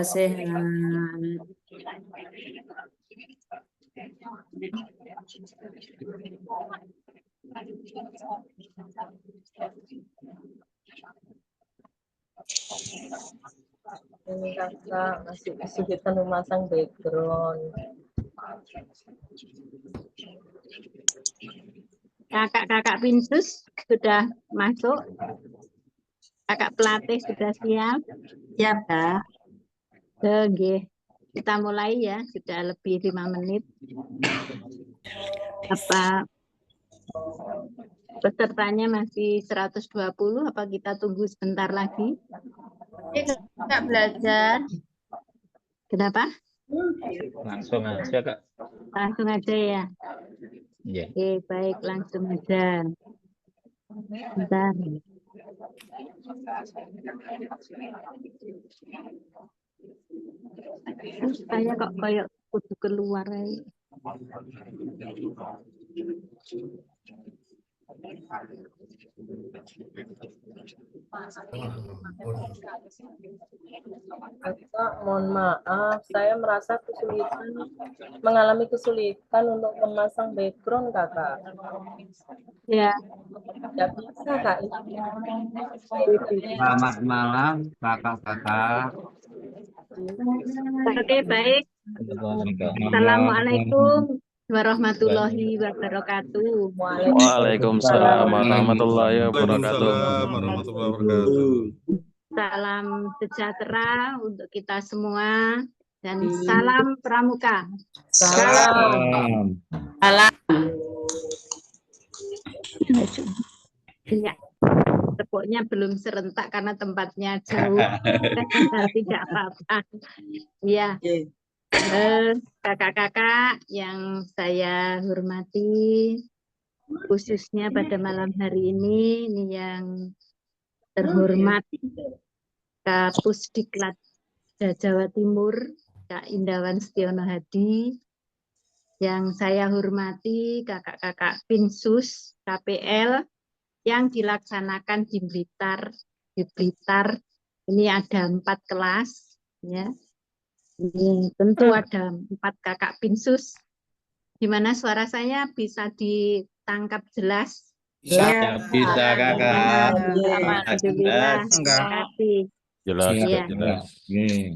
sehat. Ini kakak masih kesulitan memasang background. Kakak-kakak Pinsus sudah masuk. Kakak pelatih sudah siap. Siap, Kak. Oke, kita mulai ya. Sudah lebih 5 menit. Apa pesertanya masih 120? Apa kita tunggu sebentar lagi? Kak belajar. Kenapa? Langsung aja, Kak. Langsung aja ya. Iya. Oke, baik, langsung aja. Bentar. Saya kok kayak kudu keluar aja. Kakak, mohon maaf, saya merasa mengalami kesulitan untuk memasang background, kakak. Ya, Tidak bisa, kak. Selamat malam, kakak-kakak. oke, baik. Assalamualaikum warahmatullahi wabarakatuh. Waalaikumsalam warahmatullahi wabarakatuh. Waalaikumsalam warahmatullahi wabarakatuh. Salam sejahtera untuk kita semua dan salam pramuka. Salam. Ya, tepuknya belum serentak karena tempatnya jauh. Tidak apa-apa. Ya, kakak-kakak yang saya hormati, khususnya pada malam hari ini yang terhormat Kapusdiklat Jawa Timur, Kak Indawan Setiono Hadi, yang saya hormati kakak-kakak Pinsus KPL yang dilaksanakan di Blitar. Di Blitar ini ada 4 kelas, ya. Ini tentu ada 4 kakak Pinsus. Gimana suara saya bisa ditangkap jelas? Ya, bisa, Kakak. Alhamdulillah, terima kasih. Jelas, Ya. jelas.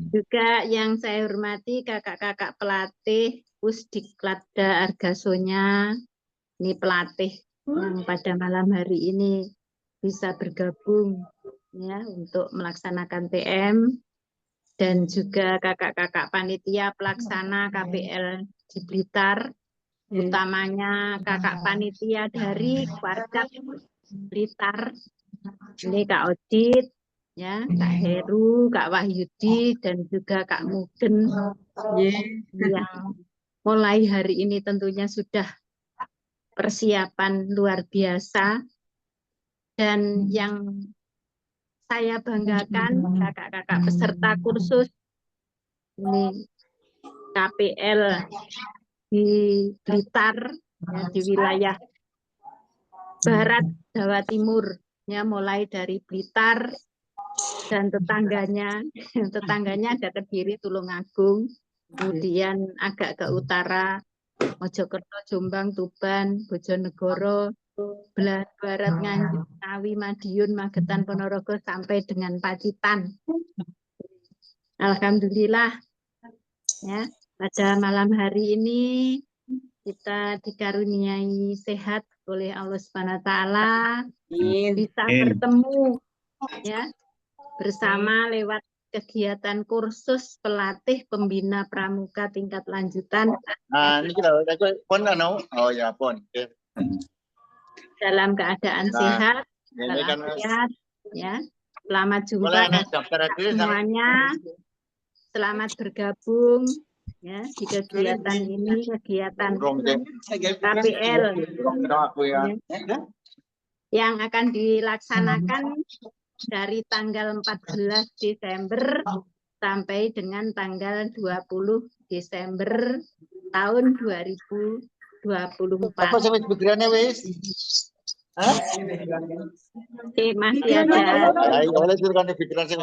Juga yang saya hormati kakak-kakak pelatih Pusdiklatda Argasonya, ini pelatih yang pada malam hari ini bisa bergabung ya untuk melaksanakan TM, dan juga kakak-kakak panitia pelaksana KPL di Blitar, utamanya kakak panitia dari Warkap Blitar, ini Kak Odit, ya, Kak Heru, Kak Wahyudi, dan juga Kak Mugeng yang mulai hari ini tentunya sudah persiapan luar biasa. Dan yang saya banggakan kakak-kakak peserta kursus ini KPL di Blitar, ya, di wilayah Barat Jawa Timur, ya, mulai dari Blitar dan tetangganya ada Kediri, Tulungagung, kemudian agak ke utara Mojokerto, Jombang, Tuban, Bojonegoro, belah barat Nganjuk, Ngawi, Madiun, Magetan, Ponorogo sampai dengan Pacitan. Alhamdulillah, ya, pada malam hari ini kita dikaruniai sehat oleh Allah Subhanahu wa taala, bisa bertemu ya bersama lewat kegiatan kursus pelatih pembina pramuka tingkat lanjutan Ini kita pon oh ya pon. dalam keadaan sehat, walafiat, ya. Selamat jumpa semuanya. Selamat bergabung ya di kegiatan ini, kegiatan KPL yang akan dilaksanakan dari tanggal 14 Desember sampai dengan tanggal 20 Desember tahun 2024. Oke, masih ada. Ayo, oleh silakan pikiran sih.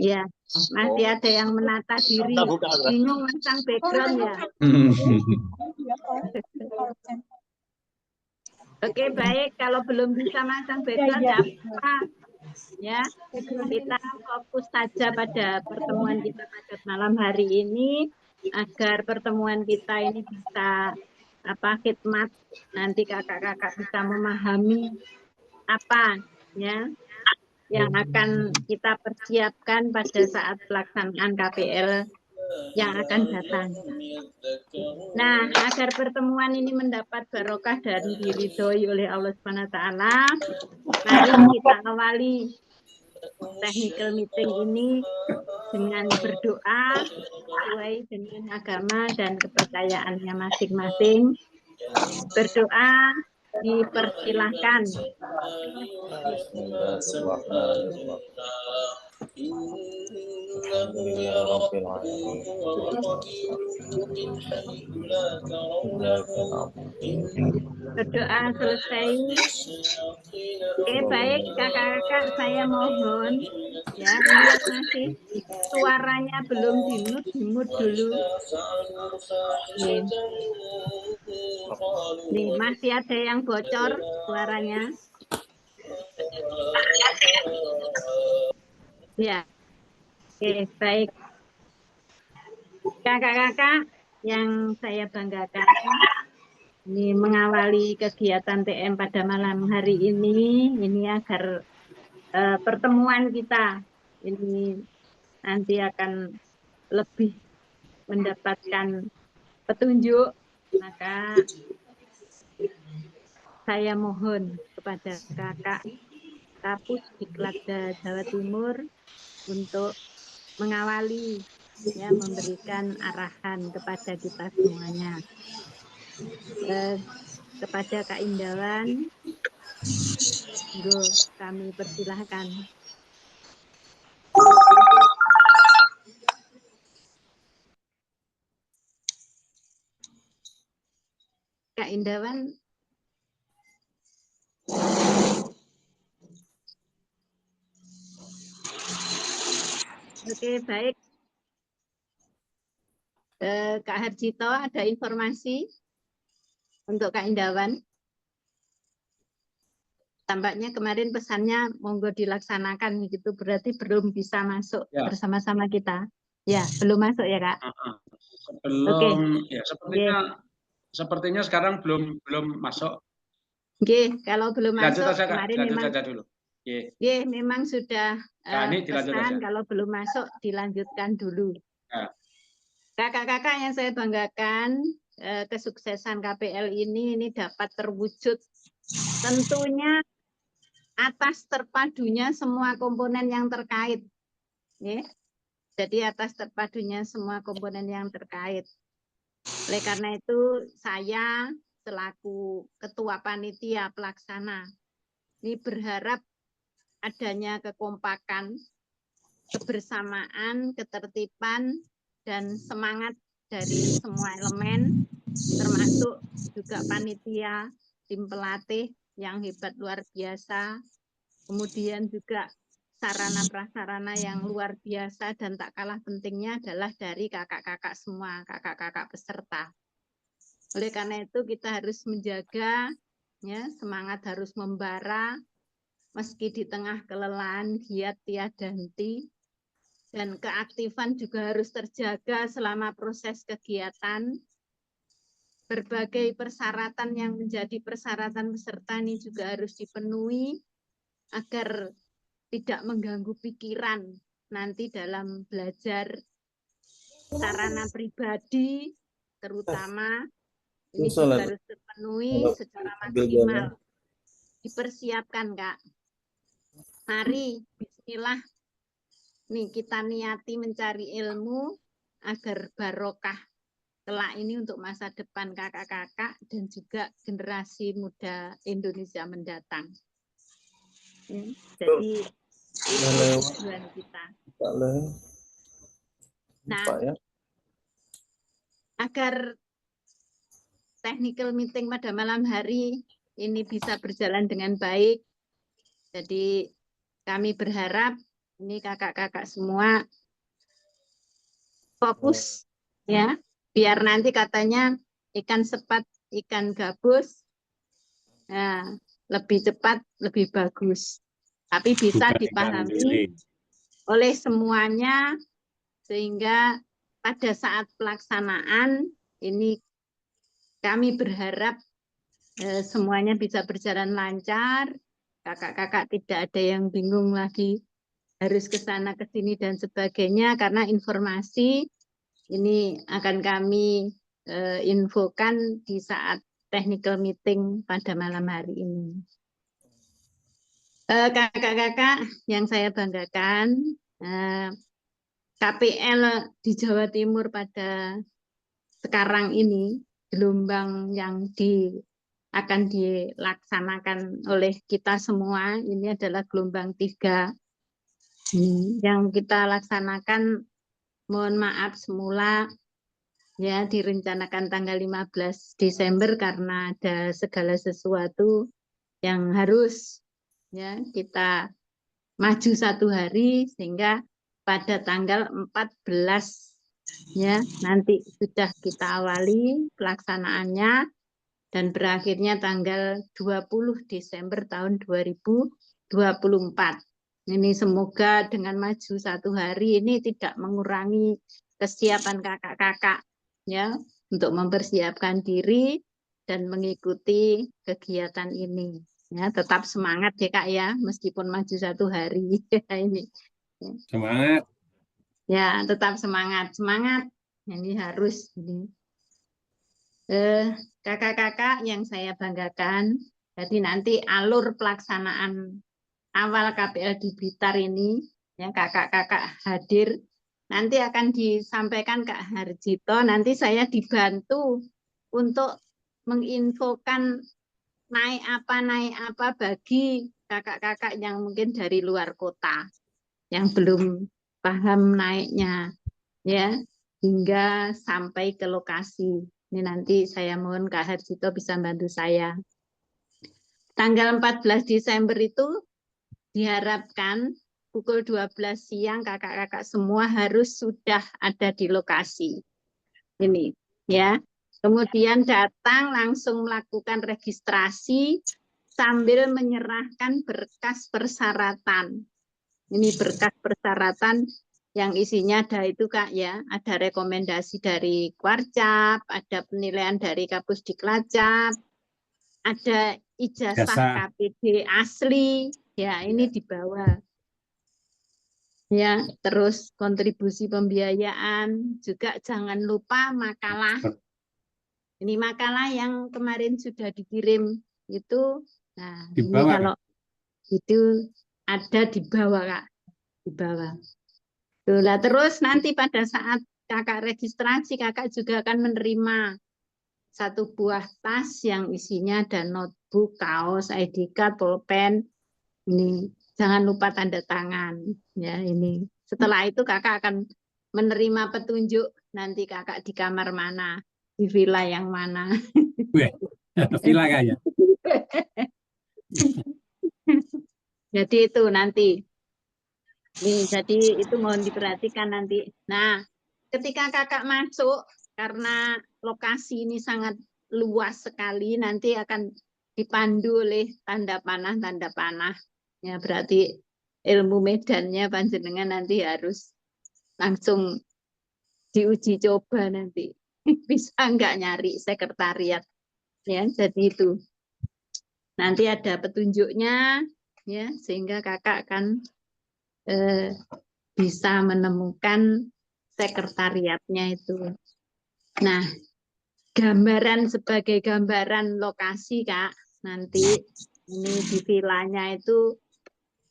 Ya, masih ada yang menata diri. Bingung masang background ya. Oke, baik. Kalau belum bisa masang background, tidak apa. Ya, kita fokus saja pada pertemuan kita pada malam hari ini agar pertemuan kita ini bisa khidmat, nanti kakak-kakak bisa memahami apa ya yang akan kita persiapkan pada saat pelaksanaan KPL yang akan datang. Nah, agar pertemuan ini mendapat barokah dan diridhoi oleh Allah SWT, mari kita awali technical meeting ini dengan berdoa sesuai dengan agama dan kepercayaannya masing-masing. Berdoa dipersilahkan. Berdoa selesai. Oke, baik kakak-kakak, saya mohon ya, ini yang masih suaranya belum di-mute dulu. Nih, masih ada yang bocor suaranya. Ya, oke, baik. Kakak-kakak yang saya banggakan, ini mengawali kegiatan TM pada malam hari ini agar pertemuan kita ini nanti akan lebih mendapatkan petunjuk, maka saya mohon kepada kakak Kapus Diklatda Jawa Timur untuk mengawali ya, memberikan arahan kepada kita semuanya. Kepada Kak Indawan, kami persilahkan. Kak Indawan. Oke, baik. Kak Harjito, ada informasi untuk Kak Indawan? Tampaknya kemarin pesannya monggo dilaksanakan gitu, berarti belum bisa masuk ya bersama-sama kita. Ya, belum masuk ya, Kak? Belum, ya sepertinya sekarang belum masuk. Oke, kalau belum lanjut masuk aja, Kak. kemarin Lanjut memang aja dulu. memang sudah pesan kalau belum masuk dilanjutkan dulu. Kakak-kakak yang saya banggakan, kesuksesan KPL ini dapat terwujud tentunya atas terpadunya semua komponen yang terkait. Ya. Jadi atas terpadunya semua komponen yang terkait. Oleh karena itu saya selaku Ketua Panitia Pelaksana ini berharap adanya kekompakan, kebersamaan, ketertiban, dan semangat dari semua elemen, termasuk juga panitia, tim pelatih yang hebat luar biasa, kemudian juga sarana prasarana yang luar biasa, dan tak kalah pentingnya adalah dari kakak-kakak semua, kakak-kakak peserta. Oleh karena itu kita harus menjaga, ya, semangat harus membara, meski di tengah kelelahan giat tiada henti, dan keaktifan juga harus terjaga selama proses kegiatan. Berbagai persyaratan yang menjadi persyaratan peserta ini juga harus dipenuhi agar tidak mengganggu pikiran nanti dalam belajar. Sarana pribadi terutama ini juga harus terpenuhi secara maksimal. Dipersiapkan, Kak. Mari, bismillah. Nih, kita niati mencari ilmu agar barokah kelak ini untuk masa depan kakak-kakak dan juga generasi muda Indonesia mendatang. Ya, jadi itu tujuan kita. Nah, agar technical meeting pada malam hari ini bisa berjalan dengan baik. Jadi kami berharap ini kakak-kakak semua fokus ya, biar nanti katanya ikan sepat, ikan gabus, nah, lebih cepat, lebih bagus. Tapi bisa dipahami oleh semuanya sehingga pada saat pelaksanaan ini kami berharap semuanya bisa berjalan lancar, kakak-kakak tidak ada yang bingung lagi harus ke sana ke sini dan sebagainya, karena informasi ini akan kami infokan di saat technical meeting pada malam hari ini. Kakak-kakak yang saya banggakan, KPL di Jawa Timur pada sekarang ini, gelombang yang akan dilaksanakan oleh kita semua, ini adalah gelombang 3. Yang kita laksanakan, mohon maaf semula, ya direncanakan tanggal 15 Desember karena ada segala sesuatu yang harus ya kita maju 1 hari, sehingga pada tanggal 14 ya nanti sudah kita awali pelaksanaannya dan berakhirnya tanggal 20 Desember tahun 2024. Ini semoga dengan maju 1 hari ini tidak mengurangi kesiapan kakak-kakak ya untuk mempersiapkan diri dan mengikuti kegiatan ini. Ya, tetap semangat ya Kak ya, meskipun maju 1 hari ini. Semangat. Ya, tetap semangat. Semangat. Ini harus ini. Kakak-kakak yang saya banggakan, jadi nanti alur pelaksanaan awal KPL di Blitar ini, yang kakak-kakak hadir, nanti akan disampaikan Kak Harjito, nanti saya dibantu untuk menginfokan naik apa bagi kakak-kakak yang mungkin dari luar kota, yang belum paham naiknya, ya, hingga sampai ke lokasi. Ini nanti saya mohon Kak Harjito bisa bantu saya. Tanggal 14 Desember itu diharapkan pukul 12 siang kakak-kakak semua harus sudah ada di lokasi. Ini ya. Kemudian datang langsung melakukan registrasi sambil menyerahkan berkas persyaratan. Ini berkas persyaratan yang isinya ada itu Kak ya, ada rekomendasi dari Kwarcap, ada penilaian dari Kapus Diklacap, ada ijazah KPD asli, ya ini dibawa. Ya, terus kontribusi pembiayaan, juga jangan lupa makalah. Ini makalah yang kemarin sudah dikirim itu, nah ini kalau itu ada di bawah Kak, di bawah. Nah, terus nanti pada saat kakak registrasi, kakak juga akan menerima 1 buah tas yang isinya ada notebook, kaos, ID card, pulpen. Ini jangan lupa tanda tangan. Ya ini. Setelah itu kakak akan menerima petunjuk nanti kakak di kamar mana, di villa yang mana. Villa kaya. Jadi itu nanti. Nih, jadi itu mohon diperhatikan nanti. Nah, ketika kakak masuk, karena lokasi ini sangat luas sekali, nanti akan dipandu oleh tanda panah. Ya, berarti ilmu medannya panjenengan nanti harus langsung diuji coba nanti. Bisa nggak nyari sekretariat. Ya, jadi itu. Nanti ada petunjuknya, ya, sehingga kakak akan bisa menemukan sekretariatnya itu. Nah, gambaran sebagai gambaran lokasi Kak, nanti ini di villanya itu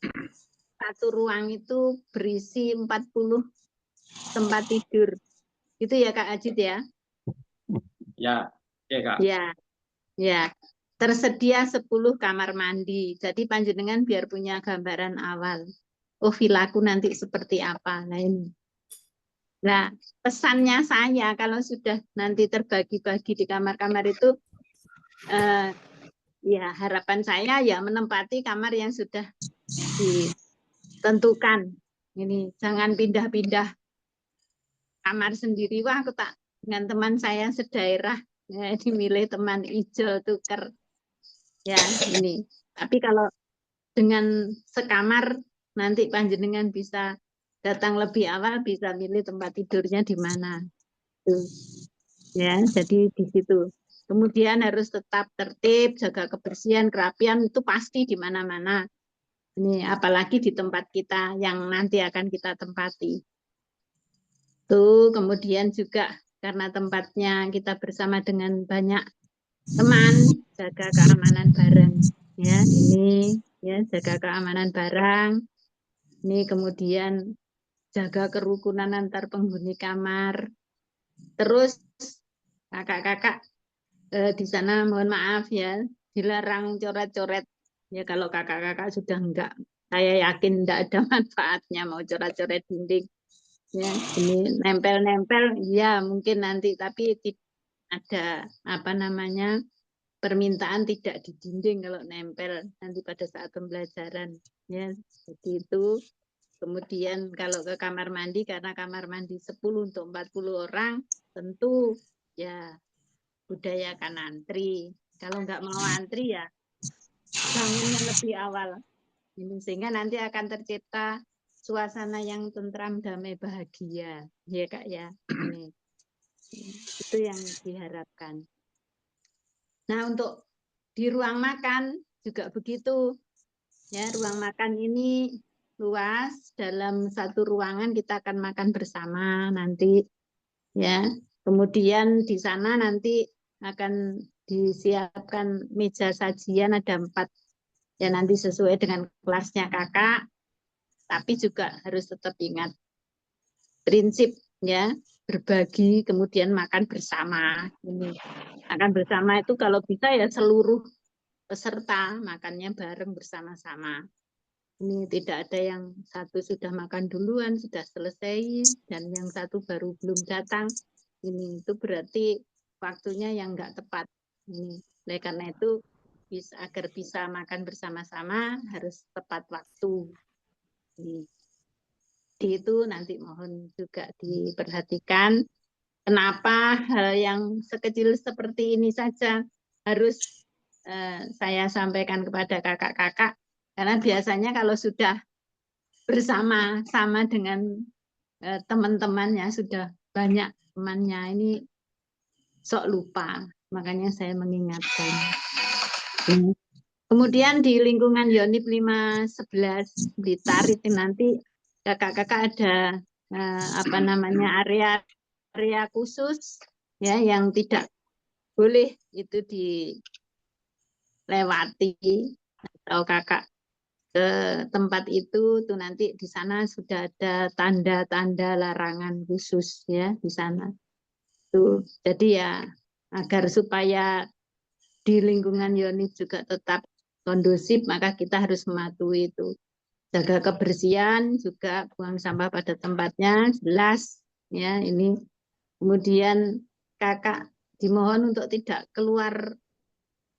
1 ruang itu berisi 40 tempat tidur. Itu ya Kak Ajit ya? Ya, ya Kak. Ya. Tersedia 10 kamar mandi. Jadi panjenengan biar punya gambaran awal. Oh, villaku nanti seperti apa? Nah, ini. Nah, pesannya saya kalau sudah nanti terbagi-bagi di kamar-kamar itu, ya harapan saya ya menempati kamar yang sudah ditentukan. Ini jangan pindah-pindah kamar sendiri. Wah, aku tak dengan teman saya sedaerah ya, dimilih teman ijol tuker. Ya, ini. Tapi kalau dengan sekamar nanti panjenengan bisa datang lebih awal, bisa milih tempat tidurnya di mana. Tuh. Ya, jadi di situ. Kemudian harus tetap tertib, jaga kebersihan, kerapian itu pasti di mana-mana. Ini apalagi di tempat kita yang nanti akan kita tempati. Tuh, kemudian juga karena tempatnya kita bersama dengan banyak teman, jaga keamanan barang. Ya, ini ya jaga keamanan barang. Ini kemudian jaga kerukunan antar penghuni kamar. Terus kakak-kakak di sana mohon maaf ya, dilarang coret-coret. Ya kalau kakak-kakak sudah enggak, saya yakin enggak ada manfaatnya mau coret-coret dinding. Ya, ini nempel-nempel, ya mungkin nanti, tapi ada apa namanya permintaan tidak di dinding kalau nempel nanti pada saat pembelajaran. Ya, seperti itu. Kemudian kalau ke kamar mandi, karena kamar mandi 10 untuk 40 orang, tentu ya budayakan antri. Kalau nggak mau antri ya bangunnya lebih awal. Ini sehingga nanti akan tercipta suasana yang tentram, damai, bahagia, ya Kak ya. Ini itu yang diharapkan. Nah, untuk di ruang makan juga begitu. Ya, ruang makan ini luas, dalam satu ruangan kita akan makan bersama nanti ya. Kemudian di sana nanti akan disiapkan meja sajian ada 4 ya, nanti sesuai dengan kelasnya kakak. Tapi juga harus tetap ingat prinsip ya, berbagi kemudian makan bersama. Ini makan bersama itu kalau bisa ya seluruh peserta makannya bareng bersama-sama. Ini tidak ada yang satu sudah makan duluan, sudah selesai, dan yang satu baru belum datang. Ini itu berarti waktunya yang enggak tepat. Ini oleh karena itu agar bisa makan bersama-sama harus tepat waktu. Itu nanti mohon juga diperhatikan kenapa hal yang sekecil seperti ini saja harus saya sampaikan kepada kakak-kakak, karena biasanya kalau sudah bersama-sama dengan teman-temannya, sudah banyak temannya, ini sok lupa, makanya saya mengingatkan. Kemudian di lingkungan Yonif 511 Blitar itu nanti kakak-kakak ada apa namanya area khusus ya yang tidak boleh itu dilewati, atau kakak ke tempat itu tuh nanti di sana sudah ada tanda-tanda larangan khusus ya di sana. Tuh, jadi ya agar supaya di lingkungan Yonif juga tetap kondusif, maka kita harus mematuhi itu. Jaga kebersihan, juga buang sampah pada tempatnya, jelas ya ini. Kemudian kakak dimohon untuk tidak keluar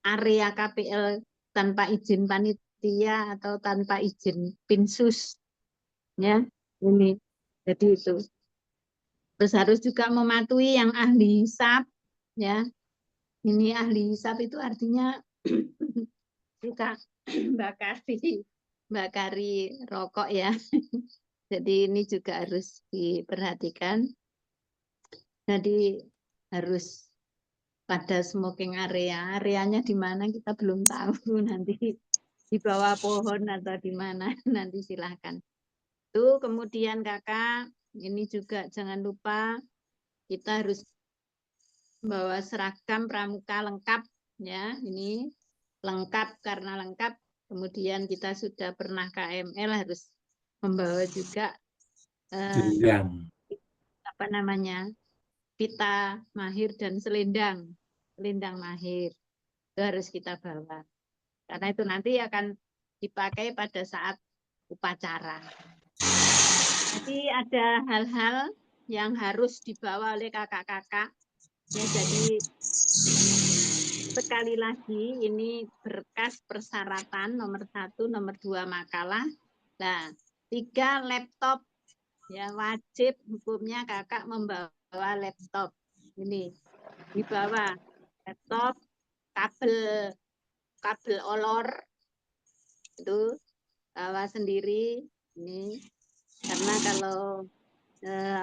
area KPL tanpa izin panitia atau tanpa izin Pinsus ya ini. Jadi itu. Terus harus juga mematuhi yang ahli hisab ya. Ini ahli hisab itu artinya suka bakari rokok ya. Jadi ini juga harus diperhatikan. Jadi harus pada smoking area. Areanya di mana kita belum tahu, nanti di bawah pohon atau di mana, nanti silahkan. Tuh kemudian kakak, ini juga jangan lupa kita harus bawa seragam pramuka lengkap ya. Ini lengkap, karena lengkap. Kemudian kita sudah pernah KML harus membawa juga apa namanya pita mahir dan selendang mahir, itu harus kita bawa karena itu nanti akan dipakai pada saat upacara. Jadi ada hal-hal yang harus dibawa oleh kakak-kakak ya, jadi sekali lagi ini berkas persyaratan nomor 1, nomor 2 makalah. Nah, 3 laptop ya wajib hukumnya kakak membawa laptop. Ini dibawa laptop, kabel olor itu bawa sendiri ini karena kalau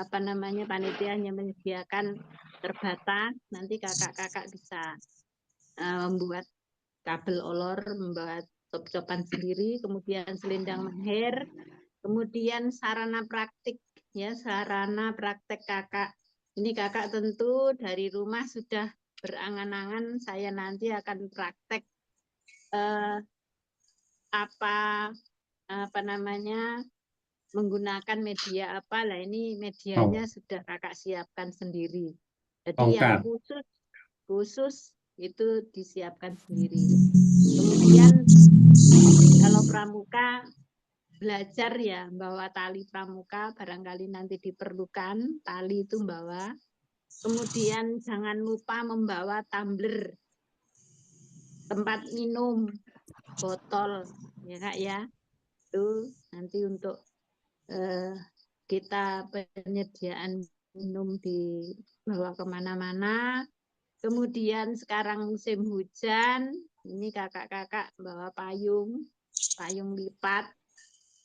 panitia hanya menyediakan terbatas, nanti kakak-kakak bisa membuat kabel olor, membuat cop-copan sendiri, kemudian selendang mahir, kemudian sarana praktik ya, sarana praktek kakak. Ini kakak tentu dari rumah sudah berangan-angan saya nanti akan praktek menggunakan media apa lah, ini medianya sudah kakak siapkan sendiri. Jadi yang khusus itu disiapkan sendiri. Kemudian kalau pramuka belajar ya bawa tali pramuka, barangkali nanti diperlukan tali itu bawa. Kemudian jangan lupa membawa tumbler, tempat minum, botol ya kak ya. Itu nanti untuk kita penyediaan minum dibawa kemana-mana. Kemudian sekarang musim hujan, ini kakak-kakak bawa payung lipat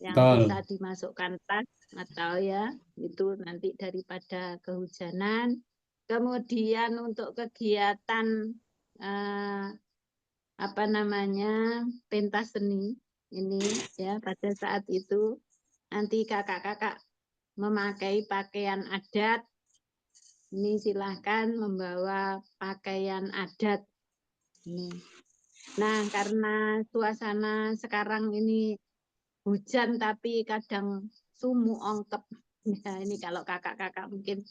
yang bisa dimasukkan tas atau ya itu nanti daripada kehujanan. Kemudian untuk kegiatan pentas seni ini ya pada saat itu nanti kakak-kakak memakai pakaian adat. Ini silahkan membawa pakaian adat. Ini. Nah, karena suasana sekarang ini hujan tapi kadang sumu ongkep. Ya, ini kalau kakak-kakak mungkin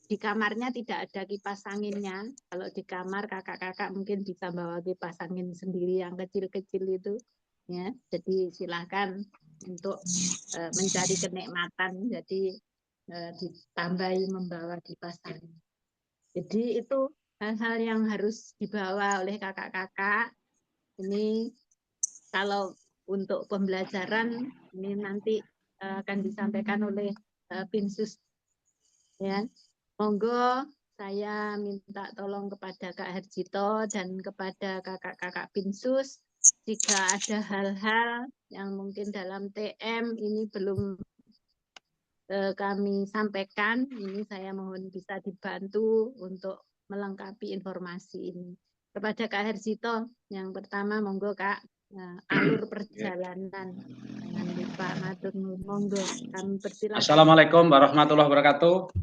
di kamarnya tidak ada kipas anginnya. Kalau di kamar kakak-kakak mungkin bisa bawa kipas angin sendiri yang kecil-kecil itu. Ya, jadi silahkan untuk mencari kenikmatan. Jadi ditambahi membawa kipas angin. Jadi itu hal-hal yang harus dibawa oleh kakak-kakak. Ini kalau untuk pembelajaran ini nanti akan disampaikan oleh Pinsus. Ya, monggo saya minta tolong kepada Kak Herjito dan kepada kakak-kakak Pinsus jika ada hal-hal yang mungkin dalam TM ini belum kami sampaikan, ini saya mohon bisa dibantu untuk melengkapi informasi ini. Kepada Kak Herjito, yang pertama monggo Kak, alur perjalanan. Jangan lupa matur nuwun, monggo kami persilakan. Assalamualaikum warahmatullahi wabarakatuh.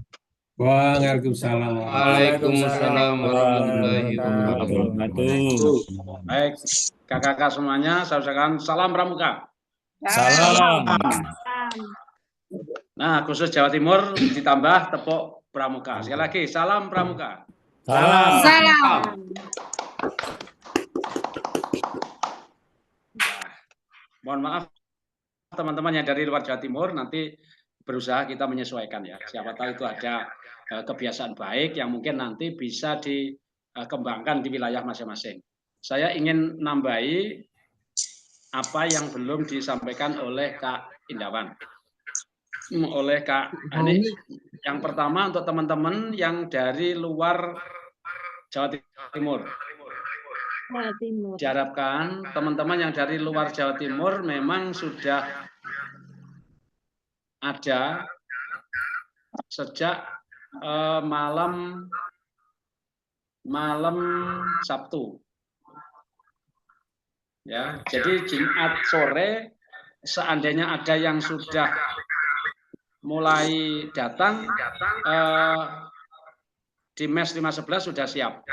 Waalaikumsalam. Waalaikumsalam warahmatullahi wabarakatuh. Baik, kakak-kakak semuanya, saya ucapkan salam pramuka. Salam. Nah, khusus Jawa Timur ditambah tepuk pramuka. Sekali lagi, salam pramuka. Salam. Salam. Mohon maaf teman-teman yang dari luar Jawa Timur, nanti berusaha kita menyesuaikan ya. Siapa tahu itu ada kebiasaan baik yang mungkin nanti bisa dikembangkan di wilayah masing-masing. Saya ingin nambahi apa yang belum disampaikan oleh Kak Indawan. Oleh Kak Ani. Yang pertama untuk teman-teman yang dari luar Jawa Timur. Diharapkan teman-teman yang dari luar Jawa Timur memang sudah ada sejak malam Sabtu. Ya, jadi Jumat sore seandainya ada yang sudah mulai datang di MES 511 sudah siap.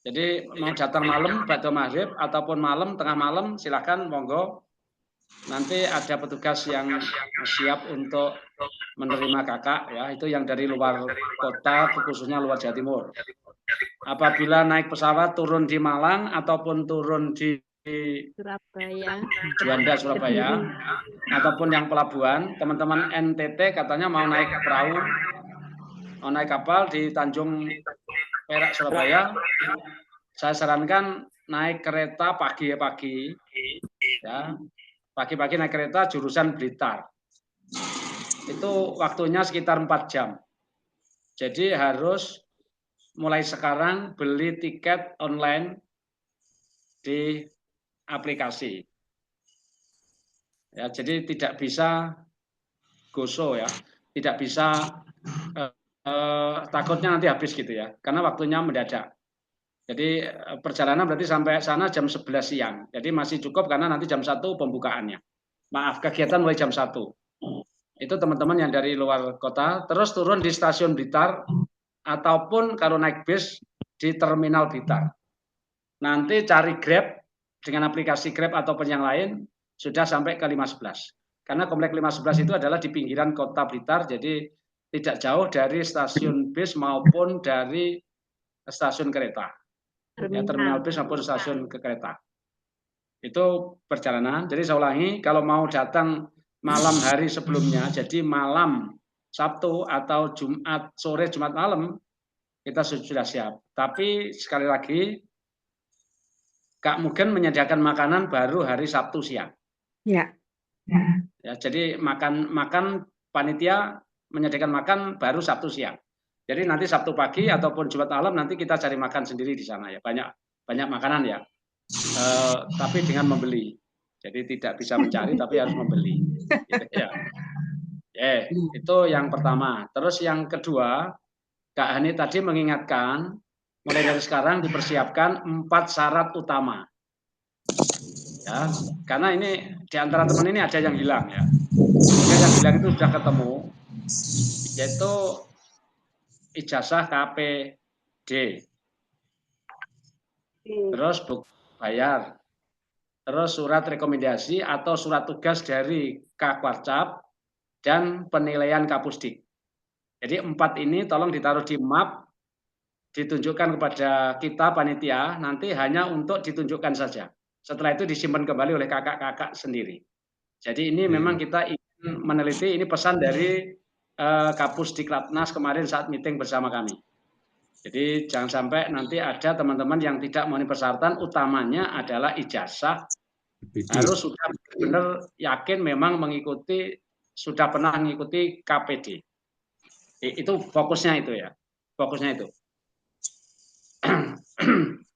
Jadi mau datang malam ba'da maghrib ataupun malam tengah malam silakan monggo. Nanti ada petugas yang siap untuk menerima kakak ya, itu yang dari luar kota khususnya luar Jawa Timur. Apabila naik pesawat turun di Malang ataupun turun di Surabaya, Juanda Surabaya ataupun yang pelabuhan, teman-teman NTT katanya mau naik perahu, mau naik kapal di Tanjung Perak Surabaya, saya sarankan naik kereta pagi-pagi, ya, pagi-pagi naik kereta jurusan Blitar. Itu waktunya sekitar 4 jam. Jadi harus mulai sekarang beli tiket online di aplikasi. Ya, jadi tidak bisa goso ya, tidak bisa takutnya nanti habis gitu ya, karena waktunya mendadak. Jadi perjalanan berarti sampai sana jam 11 siang. Jadi masih cukup karena nanti jam 1 pembukaannya. Maaf, kegiatan mulai jam 1. Itu teman-teman yang dari luar kota, terus turun di stasiun Blitar, ataupun kalau naik bis di terminal Blitar. Nanti cari Grab dengan aplikasi Grab ataupun yang lain, sudah sampai ke 511. Karena komplek 511 itu adalah di pinggiran kota Blitar, jadi tidak jauh dari stasiun bis maupun dari stasiun kereta. Ya, terminal bis maupun stasiun ke kereta. Itu perjalanan. Jadi saya ulangi, kalau mau datang malam hari sebelumnya, jadi malam Sabtu atau Jumat sore, Jumat malam, kita sudah siap. Tapi sekali lagi, Kak Mugen menyediakan makanan baru hari Sabtu siang. Ya. Ya, jadi makan panitia menyediakan makan baru Sabtu siang. Jadi nanti Sabtu pagi ataupun Jumat malam nanti kita cari makan sendiri di sana ya. Banyak makanan ya. Tapi dengan membeli. Jadi tidak bisa mencari tapi harus membeli. Gitu, ya. Itu yang pertama. Terus yang kedua, Kak Hani tadi mengingatkan mulai dari sekarang dipersiapkan 4 syarat utama. Ya, karena ini di antara teman ini ada yang hilang ya. Yang hilang itu sudah ketemu, yaitu ijazah KPD, terus buku bayar, terus surat rekomendasi atau surat tugas dari Kakwarcap dan penilaian Kapusdik. Jadi 4 ini tolong ditaruh di map, ditunjukkan kepada kita panitia, nanti hanya untuk ditunjukkan saja. Setelah itu disimpan kembali oleh kakak-kakak sendiri. Jadi ini memang kita ingin meneliti, ini pesan dari Kapusdiklatnas kemarin saat meeting bersama kami. Jadi jangan sampai nanti ada teman-teman yang tidak memenuhi persyaratan, utamanya adalah ijazah. Harus sudah benar yakin memang mengikuti, sudah pernah mengikuti KPD. Itu fokusnya itu ya, fokusnya itu.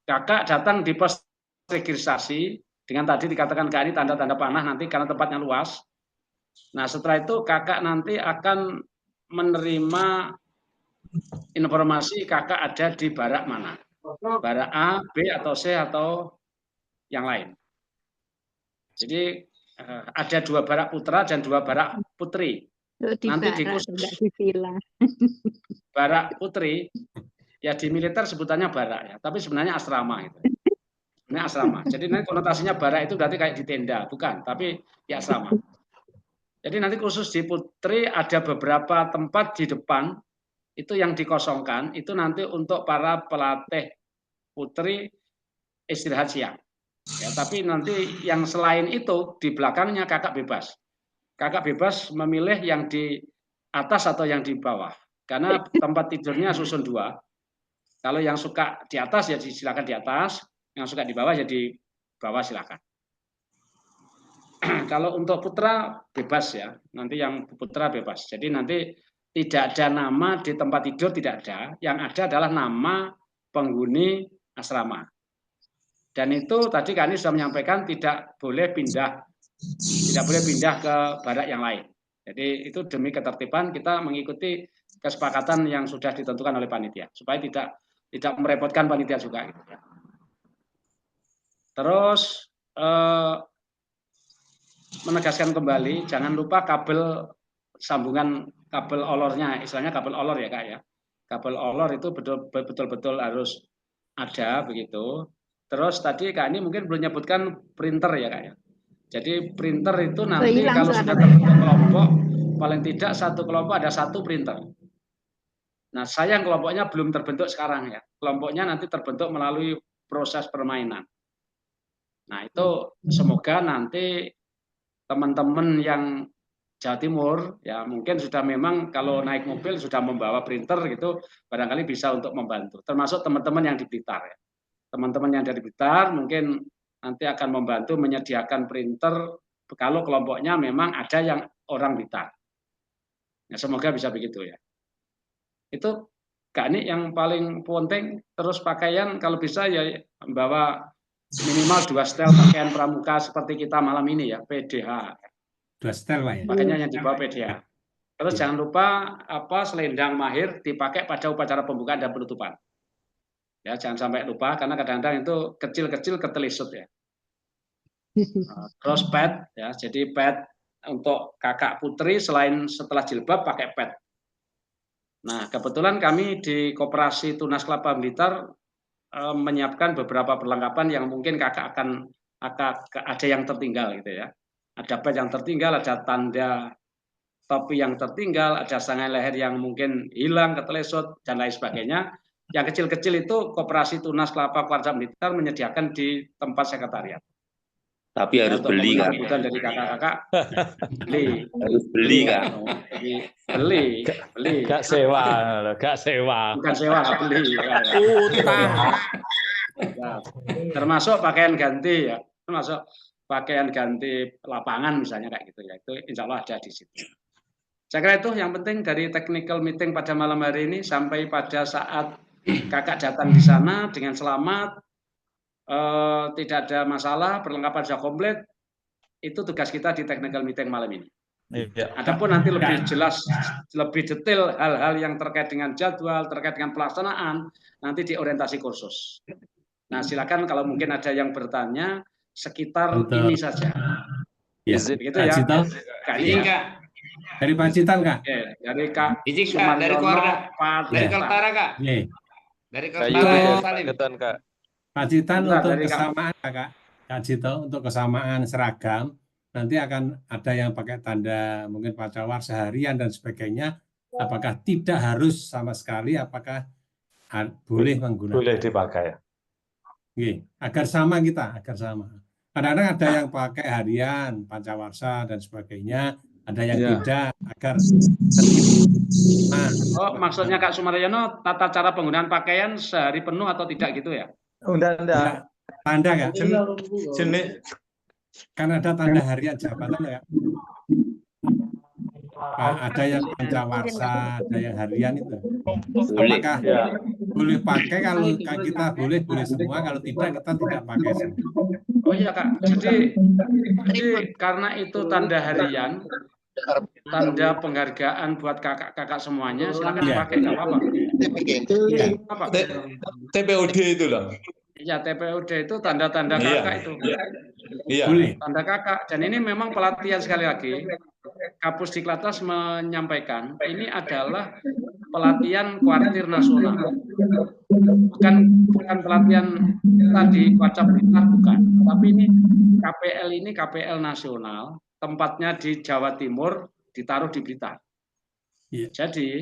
Kakak datang di pos registrasi dengan tadi dikatakan Kak ini tanda-tanda panah nanti karena tempatnya luas. Nah setelah itu kakak nanti akan menerima informasi kakak ada di barak mana, barak A, B atau C atau yang lain. Jadi ada 2 barak putra dan 2 barak putri. Nanti di khusus barak putri ya di militer sebutannya barak ya, tapi sebenarnya asrama itu. Ini asrama. Jadi nanti konotasinya barak itu berarti kayak di tenda, bukan, tapi ya asrama. Jadi nanti khusus di putri ada beberapa tempat di depan itu yang dikosongkan, itu nanti untuk para pelatih putri istirahat siang. Ya, tapi nanti yang selain itu di belakangnya kakak bebas. Kakak bebas memilih yang di atas atau yang di bawah. Karena tempat tidurnya susun 2. Kalau yang suka di atas ya silakan di atas. Yang suka di bawah jadi bawah silakan. Kalau untuk putra bebas ya, nanti yang putra bebas. Jadi nanti tidak ada nama di tempat tidur, tidak ada. Yang ada adalah nama penghuni asrama. Dan itu tadi kami sudah menyampaikan tidak boleh pindah ke barak yang lain. Jadi itu demi ketertiban kita mengikuti kesepakatan yang sudah ditentukan oleh panitia supaya tidak merepotkan panitia juga. Gitu ya. Terus menegaskan kembali, jangan lupa kabel sambungan kabel olornya, istilahnya kabel olor ya Kak ya. Kabel olor itu betul-betul harus ada begitu. Terus tadi Kak ini mungkin belum menyebutkan printer ya Kak ya. Jadi printer itu nanti kalau sudah terbentuk kelompok, paling tidak satu kelompok ada 1 printer. Nah sayang kelompoknya belum terbentuk sekarang ya. Kelompoknya nanti terbentuk melalui proses permainan. Nah itu semoga nanti teman-teman yang Jawa Timur ya mungkin sudah memang kalau naik mobil sudah membawa printer gitu barangkali bisa untuk membantu. Termasuk teman-teman yang di Blitar ya. Teman-teman yang dari Blitar mungkin nanti akan membantu menyediakan printer kalau kelompoknya memang ada yang orang Blitar. Ya, semoga bisa begitu ya. Itu Kak Nik yang paling penting. Terus pakaian kalau bisa ya membawa minimal 2 setel pakaian pramuka seperti kita malam ini ya, PDH. 2 setel Pak ya. Pakainya yang dibawa PDH. Terus jangan lupa selendang mahir dipakai pada upacara pembukaan dan penutupan. Ya, jangan sampai lupa karena kadang-kadang itu kecil-kecil ketelisut ya. Terus pad ya, jadi pad untuk kakak putri selain setelah jilbab pakai pad. Nah, kebetulan kami di Koperasi Tunas Kelapa Blitar menyiapkan beberapa perlengkapan yang mungkin kakak akan ada yang tertinggal gitu ya. Ada pad yang tertinggal, ada tanda topi yang tertinggal, ada sangai leher yang mungkin hilang, ketelesut dan lain sebagainya. Yang kecil-kecil itu Koperasi Tunas Kelapa Kwarca Blitar menyediakan di tempat sekretariat. Tapi harus beli kan? Kebutuhan dari kakak-kakak beli. Harus beli kan? Beli. Gak sewa, gak sewa. Bukan sewa, nggak beli. Utang. Ya. Termasuk pakaian ganti ya, termasuk pakaian ganti lapangan misalnya kayak gitu ya. Itu insya Allah ada di situ. Saya kira itu yang penting dari technical meeting pada malam hari ini sampai pada saat kakak datang di sana dengan selamat. Tidak ada masalah, perlengkapan sudah komplit. Itu tugas kita di technical meeting malam ini. Iya. Adapun nanti lebih jelas, lebih detail hal-hal yang terkait dengan jadwal, terkait dengan pelaksanaan, nanti di orientasi kursus. Nah, silakan kalau mungkin ada yang bertanya sekitar ini saja. Ya, begitu ya. Kak ini Kak. Dari Pacitan Kak. Oke, dari Kak. Izin Kak, dari keluarga. Dari Kaltara Kak. Iya. Dari Kaltara Salim. Pacitan Bentar, untuk dari kesamaan Kak Cito, untuk kesamaan seragam nanti akan ada yang pakai tanda mungkin pacawar seharian dan sebagainya. Apakah tidak harus sama sekali? Apakah boleh menggunakan? Boleh dipakai. Agar sama kita, agar sama. Kadang-kadang ada yang pakai harian, pancawarsa dan sebagainya, ada yang tidak, agar maksudnya Kak Sumaryono, tata cara penggunaan pakaian sehari penuh atau tidak gitu ya? Enggak. Tanda Kak. Jenis. Kan ada tanda harian jabatan ya. Ada yang pancawarsa, ada yang harian itu. Apakah boleh pakai? Kalau kita boleh semua, kalau tidak kita tidak pakai semua. Oh iya Kak, jadi karena itu tanda harian, tanda penghargaan buat kakak-kakak semuanya, silakan dipakai, nggak apa-apa. TPOD itu loh. Ya, TPOD itu tanda-tanda kakak itu. Iya. Tanda kakak. Dan ini memang pelatihan sekali lagi. Kapus Diklatwas menyampaikan ini adalah pelatihan kuartir nasional. Bukan pelatihan tadi Kwarca Blitar, bukan. Tapi ini KPL nasional, tempatnya di Jawa Timur, ditaruh di Blitar. Jadi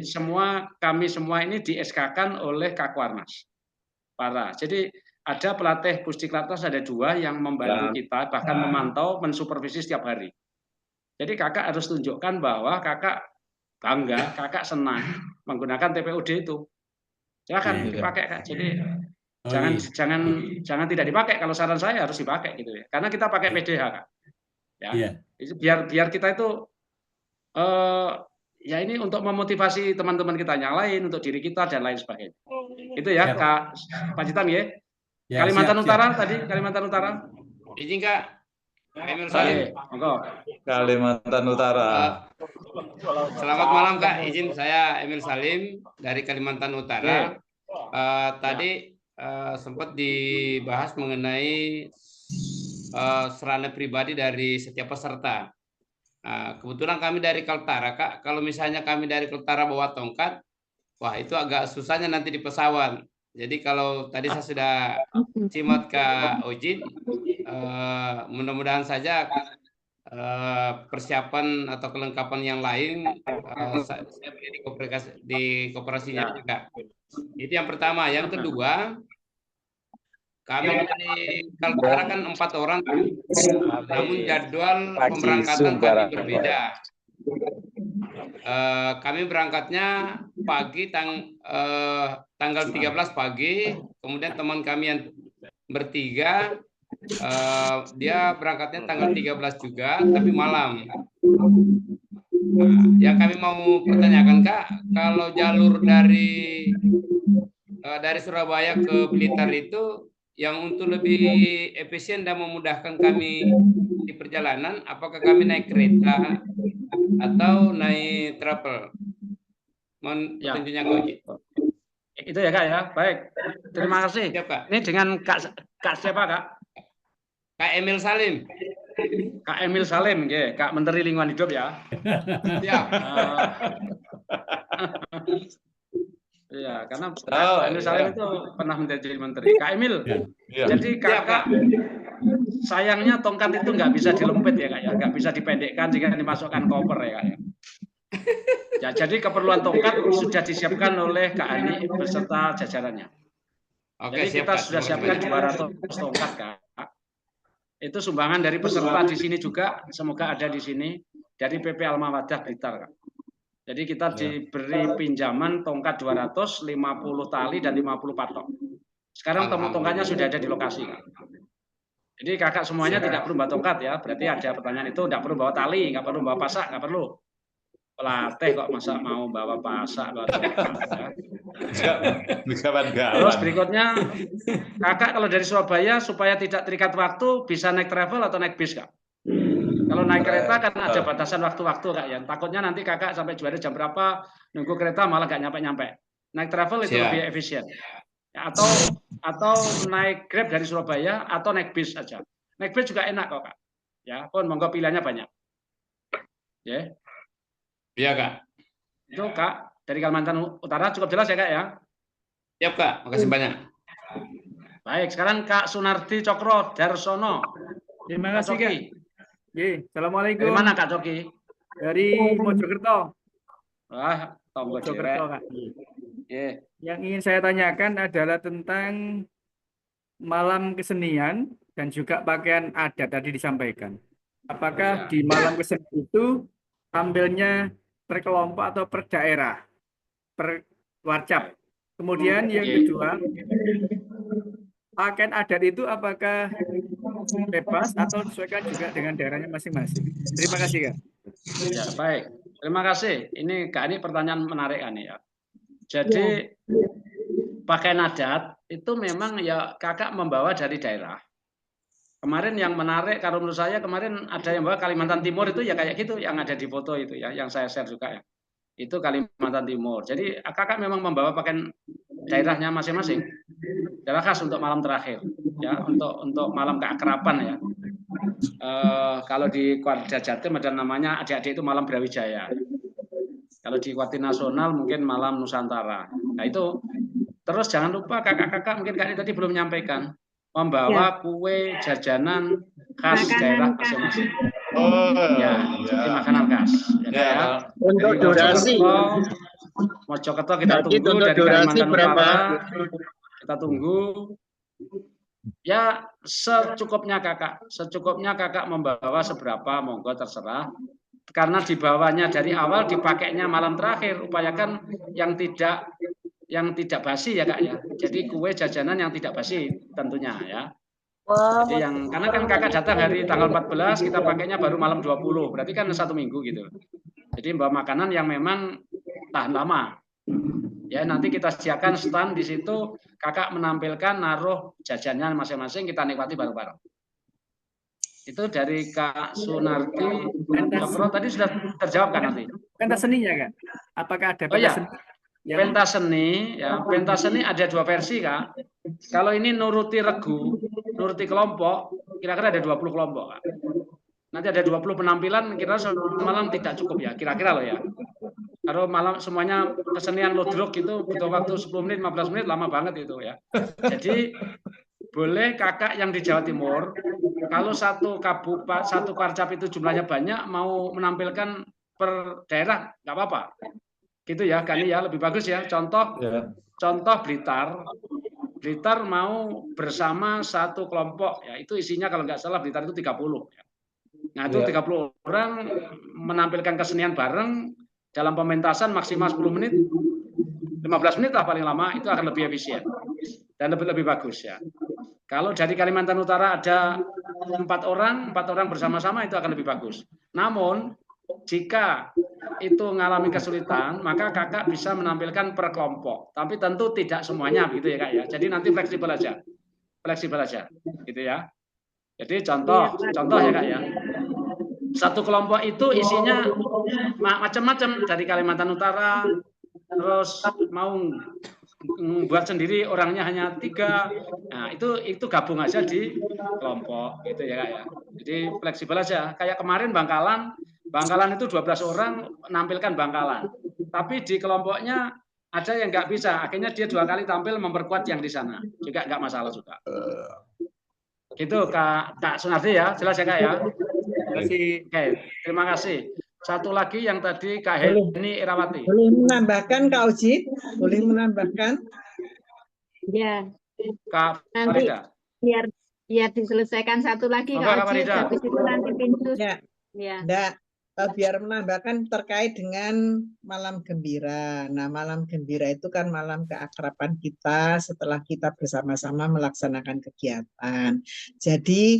kami semua ini di SK-kan oleh Kakwarnas. Jadi ada pelatih Pusdiklatwas ada 2 yang membantu kita, bahkan memantau, mensupervisi setiap hari. Jadi kakak harus tunjukkan bahwa kakak bangga, kakak senang menggunakan TPOD itu. Silakan dipakai Kak. Jadi jangan tidak dipakai. Kalau saran saya harus dipakai gitu ya. Karena kita pakai PDH Kak. Ya. Biar kita itu ya ini untuk memotivasi teman-teman kita yang lain, untuk diri kita dan lain sebagainya. Itu ya Kak Pacitan ya. Kalimantan Utara tadi, Kalimantan Utara. Izin Kak. Emil Salim. Kalimantan Utara. Selamat malam Kak. Izin saya Emil Salim dari Kalimantan Utara. Tadi sempat dibahas mengenai sarana pribadi dari setiap peserta. Kebetulan kami dari Kaltara Kak. Kalau misalnya kami dari Kaltara bawa tongkat, wah itu agak susahnya nanti di pesawat. Jadi kalau tadi saya sudah cimat Kak Ojin, mudah-mudahan saja persiapan atau kelengkapan yang lain saya beli di koperasinya juga. Itu yang pertama. Yang kedua, kami dari Kaltara kan 4 orang, namun jadwal pemberangkatan kami berbeda. Kami berangkatnya pagi tanggal 13 pagi, kemudian teman kami yang bertiga dia berangkatnya tanggal 13 juga, tapi malam. Nah, yang kami mau pertanyakan Kak, kalau jalur dari Surabaya ke Blitar itu yang untuk lebih efisien dan memudahkan kami di perjalanan, apakah kami naik kereta atau naik travel? Mohon petunjuknya Kak Uji. Itu ya Kak ya. Baik. Terima kasih. Siap, Kak. Ini dengan Kak siapa Kak? Kak Emil Salim. Kak Emil Salim, nggih, Kak Menteri Lingkungan Hidup ya. Siap. Iya, karena Kak Emil Salim itu pernah menjadi menteri. Kak Emil, jadi Kakak sayangnya tongkat itu nggak bisa dilempit ya Kak ya, nggak bisa dipendekkan jika dimasukkan koper ya Kak ya. Ya, jadi keperluan tongkat sudah disiapkan oleh Kak Ani beserta jajarannya. Oke, jadi siap, kita Kak. sudah siapkan 200 tongkat Kak. Itu sumbangan dari peserta di sini juga, semoga ada di sini dari PP Alma Wadah Blitar Kak. Jadi kita diberi pinjaman tongkat 200, 50 tali dan 50 patok. Sekarang tongkatnya sudah ada di lokasi Kak. Jadi kakak semuanya tidak perlu bawa tongkat ya. Berarti ada pertanyaan itu tidak perlu bawa tali, nggak perlu bawa pasak, nggak perlu. Pelatih kok masa mau bawa pasak, bawa tongkat ya. Terus berikutnya kakak kalau dari Surabaya supaya tidak terikat waktu bisa naik travel atau naik bis Kak. Kalau naik kereta kan ada batasan waktu-waktu Kak ya. Takutnya nanti kakak sampai juara jam berapa nunggu kereta malah nggak nyampe-nyampe. Naik travel itu lebih efisien. Ya, atau naik Grab dari Surabaya atau naik bis aja. Naik bis juga enak kok Kak. Ya, pun monggo pilihannya banyak. Ya. Iya Kak. Itu Kak dari Kalimantan Utara cukup jelas ya Kak ya. Siap Kak, makasih banyak. Baik, sekarang Kak Sunardi Cokro Darsono. Terima kasih Kak. Assalamualaikum. Dari mana Kak Coki? Dari Mojokerto. Wah, Tonggo Mojokerto Kak. Yeah. Yang ingin saya tanyakan adalah tentang malam kesenian dan juga pakaian adat tadi disampaikan. Apakah di malam kesenian itu tampilnya per kelompok atau per daerah, per warcap? Kemudian yang kedua, pakaian adat itu apakah bebas atau disesuaikan juga dengan daerahnya masing-masing? Terima kasih Kak. Ya, baik. Terima kasih. Ini Kak, ini pertanyaan menarik kan ya. Jadi pakaian adat itu memang ya kakak membawa dari daerah. Kemarin yang menarik kalau menurut saya kemarin ada yang bawa Kalimantan Timur itu ya kayak gitu yang ada di foto itu ya, yang saya share juga ya. Itu Kalimantan Timur. Jadi kakak memang membawa pakaian daerahnya masing-masing. Daerah khas untuk malam terakhir ya, untuk malam keakraban ya. Kalau di Kuarda Jatim ada namanya adik-adik itu malam Brawijaya. Kalau di Kuarti Nasional mungkin malam Nusantara. Nah itu terus jangan lupa kakak-kakak mungkin Kak ini tadi belum menyampaikan membawa kue jajanan khas daerah masing-masing. Jadi makanan khas. Ya. Untuk durasi. Mojokerto kita tunggu dari Kalimantan Utara. Kita tunggu. Ya secukupnya kakak membawa seberapa monggo terserah. Karena dibawanya dari awal dipakainya malam terakhir, upayakan yang tidak basi ya Kak ya. Jadi kue jajanan yang tidak basi tentunya ya. Jadi karena kan kakak datang hari tanggal 14 kita pakainya baru malam 20, berarti kan 1 minggu gitu. Jadi bawa makanan yang memang tahan lama. Ya nanti kita sediakan stand di situ, kakak menampilkan naruh jajannya masing-masing, kita nikmati bareng-bareng. Itu dari Kak Sunardi Cokro tadi sudah terjawab kan nanti? Pentas seninya Kak? Apakah ada pentas seni? Pentas seni, ya pentas seni ada 2 versi Kak. Kalau ini nuruti regu, nuruti kelompok, kira-kira ada 20 kelompok Kak. Nanti ada 20 penampilan, kira-kira malam tidak cukup ya, kira-kira loh ya. Kalau malam semuanya kesenian lodrok gitu butuh waktu 10 menit, 15 menit, lama banget itu ya. Jadi boleh kakak yang di Jawa Timur, kalau satu warcap itu jumlahnya banyak, mau menampilkan per daerah, nggak apa-apa. Gitu ya, Gani ya, lebih bagus ya. Contoh Blitar mau bersama satu kelompok, ya itu isinya kalau nggak salah Blitar itu 30. Ya. Nah, itu Ya. 30 orang menampilkan kesenian bareng dalam pementasan maksimal 10 menit, 15 menit lah paling lama, itu akan lebih efisien dan lebih bagus ya. Kalau dari Kalimantan Utara ada 4 orang bersama-sama itu akan lebih bagus. Namun jika itu mengalami kesulitan, maka kakak bisa menampilkan per kelompok. Tapi tentu tidak semuanya begitu ya kak ya. Jadi nanti fleksibel aja, gitu ya. Jadi contoh ya kak ya. Satu kelompok itu isinya macam-macam dari Kalimantan Utara, terus mau buat sendiri orangnya hanya 3. Nah, itu gabung aja di kelompok gitu ya kak ya. Jadi fleksibel aja. Kayak kemarin Bangkalan itu 12 orang menampilkan Bangkalan. Tapi di kelompoknya ada yang nggak bisa. Akhirnya dia 2 kali tampil memperkuat yang di sana. Juga nggak masalah juga. Gitu Kak Sunardi ya. Jelas ya kak ya. Oke, terima kasih. Satu lagi yang tadi Kak Heni Irawati. Boleh menambahkan Kak Ojit? Boleh menambahkan? Ya. Kak Nanti Farida. biar diselesaikan satu lagi Kak Ojit. Habis itu nanti Pinsus. Ya. Enggak. Biar menambahkan terkait dengan malam gembira. Nah, malam gembira itu kan malam keakraban kita setelah kita bersama-sama melaksanakan kegiatan. Jadi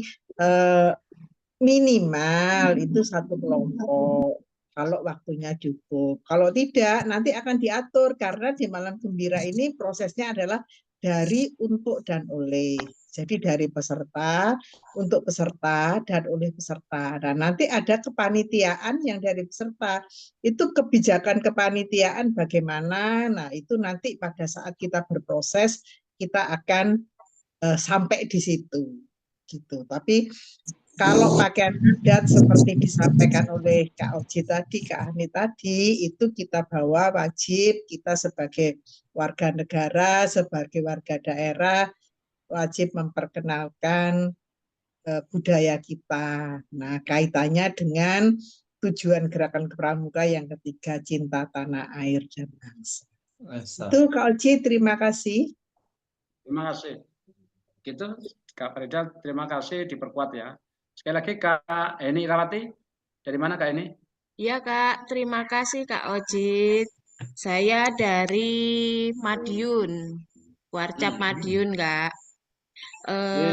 minimal itu 1 kelompok kalau waktunya cukup. Kalau tidak nanti akan diatur karena di malam gembira ini prosesnya adalah dari, untuk, dan oleh. Jadi dari peserta, untuk peserta, dan oleh peserta. Dan nanti ada kepanitiaan yang dari peserta. Itu kebijakan kepanitiaan bagaimana, nah itu nanti pada saat kita berproses, kita akan sampai di situ. Gitu. Tapi kalau pakaian adat seperti disampaikan oleh Kak Oji tadi, Kak Hani tadi, itu kita bawa wajib, kita sebagai warga negara, sebagai warga daerah, wajib memperkenalkan budaya kita. Nah, kaitannya dengan tujuan gerakan pramuka yang ketiga, cinta tanah air dan bangsa. Itu Kak Oji, terima kasih. Terima kasih. Gitu, Kak Farida, terima kasih, diperkuat ya. Sekali lagi Kak Heni Irawati, dari mana Kak Heni? Iya Kak, terima kasih Kak Ojit. Saya dari Madiun, Warcap Madiun Kak.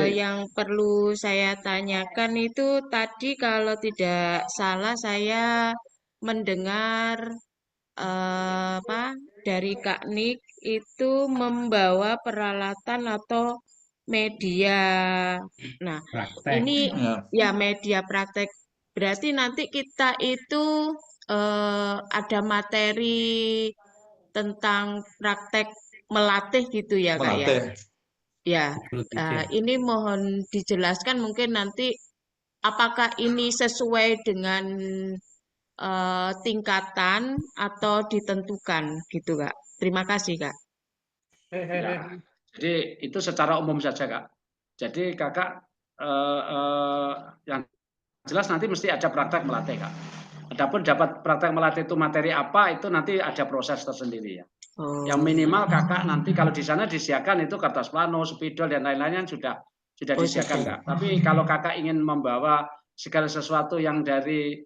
Yang perlu saya tanyakan itu tadi kalau tidak salah saya mendengar dari Kak Nik itu membawa peralatan atau media. Nah, Praktek. ini ya media praktek. Berarti nanti kita itu ada materi tentang praktek melatih gitu ya Kak ya? Ya, ini mohon dijelaskan mungkin nanti apakah ini sesuai dengan tingkatan atau ditentukan gitu Kak. Terima kasih Kak. Ya, jadi itu secara umum saja Kak. Jadi kakak yang jelas nanti mesti ada praktek melatih Kak. Adapun dapat praktek melatih itu materi apa itu nanti ada proses tersendiri ya. Yang minimal kakak nanti kalau di sana disediakan itu kertas plano, spidol dan lain-lainnya sudah disediakan Kak. Tapi kalau kakak ingin membawa segala sesuatu yang dari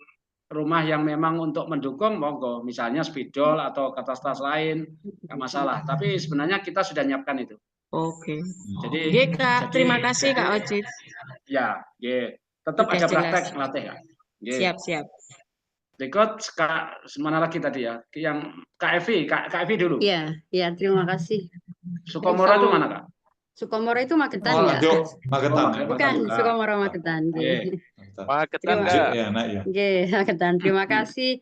rumah yang memang untuk mendukung, monggo, misalnya spidol atau kertas lain, nggak masalah. Tapi sebenarnya kita sudah nyiapkan itu. Oke. Jadi, Kak, terima kasih Kak Ojit. Ya, tetap ada praktek melatih Kak. Siap. Berikut Kak, mana lagi tadi ya? Yang Kak Evi dulu. Iya, terima kasih. Sukomoro itu mana Kak? Sukomoro itu Magetan ya? Magetan. Bukan, Sukomoro Magetan. Magetan Kak. Magetan. Terima kasih.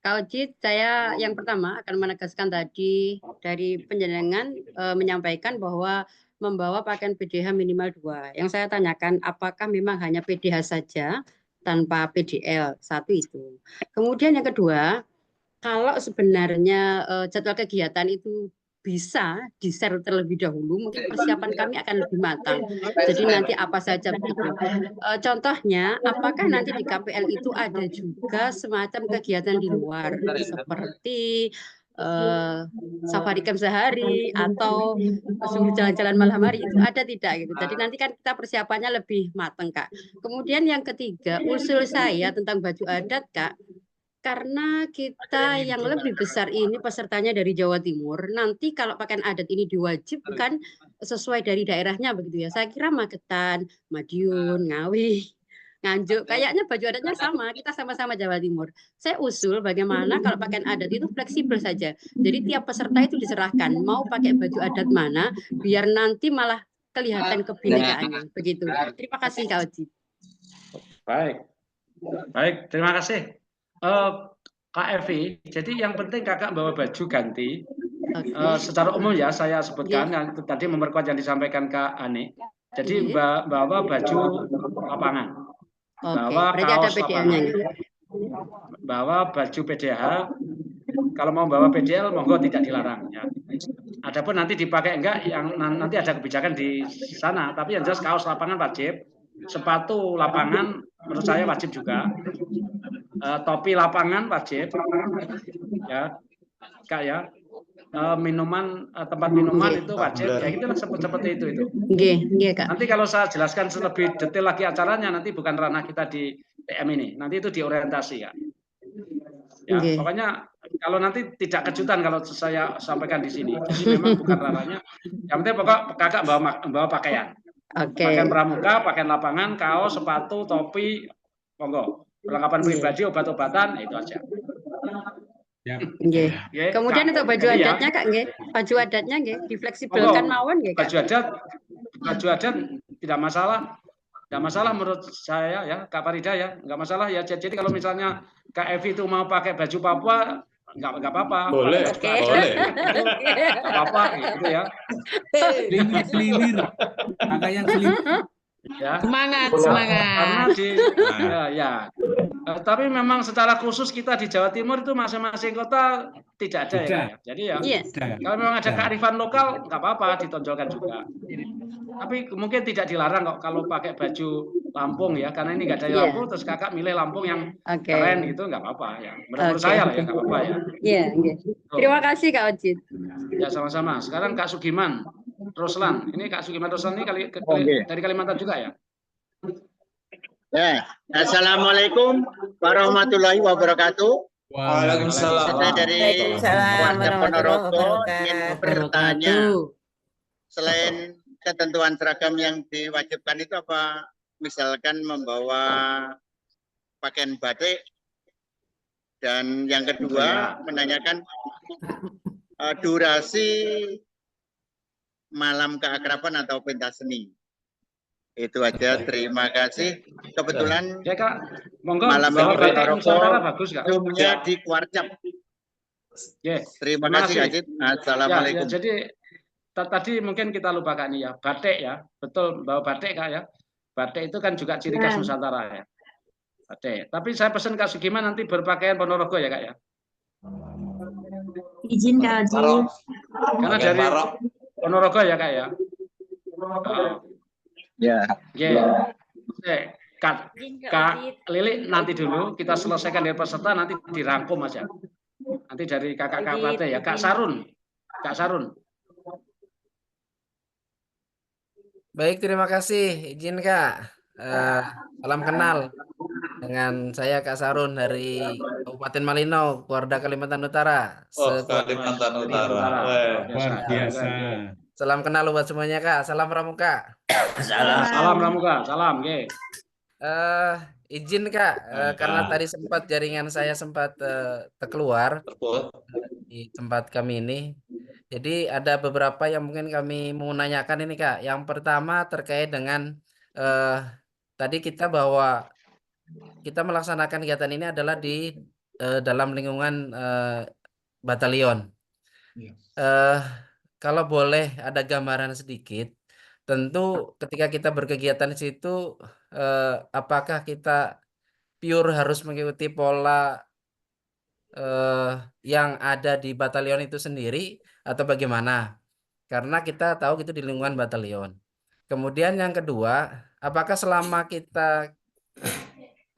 Kak Ojit, saya yang pertama akan menegaskan tadi dari penjenengan menyampaikan bahwa membawa pakaian PDH minimal 2. Yang saya tanyakan apakah memang hanya PDH saja tanpa PDL, satu itu. Kemudian yang kedua, kalau sebenarnya jadwal kegiatan itu bisa di-share terlebih dahulu, mungkin persiapan kami akan lebih matang. Jadi nanti apa saja begitu. Contohnya, apakah nanti di KPL itu ada juga semacam kegiatan di luar, seperti safari camp sehari atau suruh jalan-jalan malam hari itu ada tidak gitu. Jadi nanti kan kita persiapannya lebih matang Kak. Kemudian yang ketiga, usul saya tentang baju adat Kak, karena kita yang lebih besar ini pesertanya dari Jawa Timur, nanti kalau pakaian adat ini diwajibkan sesuai dari daerahnya begitu ya. Saya kira Magetan, Madiun, Ngawi, Nganjuk, kayaknya baju adatnya sama, kita sama-sama Jawa Timur. Saya usul bagaimana kalau pakaian adat itu fleksibel saja. Jadi tiap peserta itu diserahkan mau pakai baju adat mana, biar nanti malah kelihatan kebinekaannya. Begitu. Terima kasih Kak Oji. Baik, baik, terima kasih. Kak Evi, jadi yang penting kakak bawa baju ganti. Secara umum ya saya sebutkan, yang tadi memperkuat yang disampaikan Kak Ani. Jadi bawa baju lapangan. Bawa kaos lapangan, bawa baju PDH. Kalau mau bawa PDL, monggo tidak dilarang. Ya. Adapun nanti dipakai enggak, yang nanti ada kebijakan di sana. Tapi yang jelas kaos lapangan wajib, sepatu lapangan menurut saya wajib juga, topi lapangan wajib, ya, Kak ya. Minuman, tempat minuman itu wajib, ya itu seperti itu. Kak. Nanti kalau saya jelaskan lebih detail lagi acaranya, nanti bukan ranah kita di TM ini, nanti itu diorientasi ya. Ya, pokoknya kalau nanti tidak kejutan kalau saya sampaikan di sini, jadi memang bukan ranahnya. Yang penting pokok kakak bawa pakaian, pakaian pramuka, pakaian lapangan, kaos, sepatu, topi, monggo. Perlengkapan pribadi, obat-obatan, itu aja. Kemudian untuk baju adatnya Kak, baju adatnya difleksibelkan mawon Kak. Baju adat tidak masalah menurut saya ya Kak Farida ya, nggak masalah ya. Jadi kalau misalnya Kak Evi itu mau pakai baju Papua nggak apa-apa. Boleh. Nggak apa-apa gitu ya. Seliwir, pakai yang seliwir. Ya. Semangat. Karena tapi memang secara khusus kita di Jawa Timur itu masing-masing kota tidak ada ya. Jadi ya, kalau memang ada kearifan lokal nggak apa-apa ditonjolkan juga. Tapi mungkin tidak dilarang kok kalau pakai baju Lampung ya, karena ini nggak ada Lampung, terus kakak milih Lampung yang keren gitu nggak apa-apa ya. Menurut saya lah ya nggak apa-apa ya. Terima kasih Kak Ojit. Ya sama-sama. Sekarang Kak Sugiman Roslan, ini Kak Sugiman Roslan ini dari Kalimantan juga ya? Ya, Assalamualaikum warahmatullahi wabarakatuh. Waalaikumsalam. Saya dari Warga Ponorogo ingin bertanya, selain ketentuan seragam yang diwajibkan itu apa, misalkan membawa pakaian batik, dan yang kedua menanyakan durasi malam keakraban atau pentas seni. Itu aja, terima kasih. Kebetulan ya Kak, monggo malam ini bagus Kak. Zoom-nya di Kuarcap. Terima kasih Ajit. Assalamualaikum. Jadi tadi mungkin kita lupa Kak nih ya, batik ya, betul bawa batik Kak ya. Batik itu kan juga ciri khas Nusantara ya. Batik. Tapi saya pesan Kak Sugiman nanti berpakaian Ponorogo ya Kak ya. Izin Kak Ajit. Karena dari Ponorogo ya Kak ya. Kak Lili nanti dulu kita selesaikan dari peserta, nanti dirangkum aja. Nanti dari kakak Pate ya, Kak Sarun. Baik, terima kasih. Izin Kak. Salam kenal dengan saya Kak Sarun dari Kabupaten Malino, Kuarda Kalimantan Utara. Kalimantan Utara. Luar biasa. Salam kenal buat semuanya Kak. Salam Pramuka. Salam Pramuka. Salam. Izin Kak, karena tadi sempat jaringan saya sempat terkeluar di tempat kami ini. Jadi ada beberapa yang mungkin kami mau nanyakan ini Kak. Yang pertama terkait dengan tadi kita bahwa kita melaksanakan kegiatan ini adalah di dalam lingkungan batalion. Kalau boleh ada gambaran sedikit, tentu ketika kita berkegiatan di situ, apakah kita pure harus mengikuti pola yang ada di batalion itu sendiri atau bagaimana? Karena kita tahu itu di lingkungan batalion. Kemudian yang kedua, apakah selama kita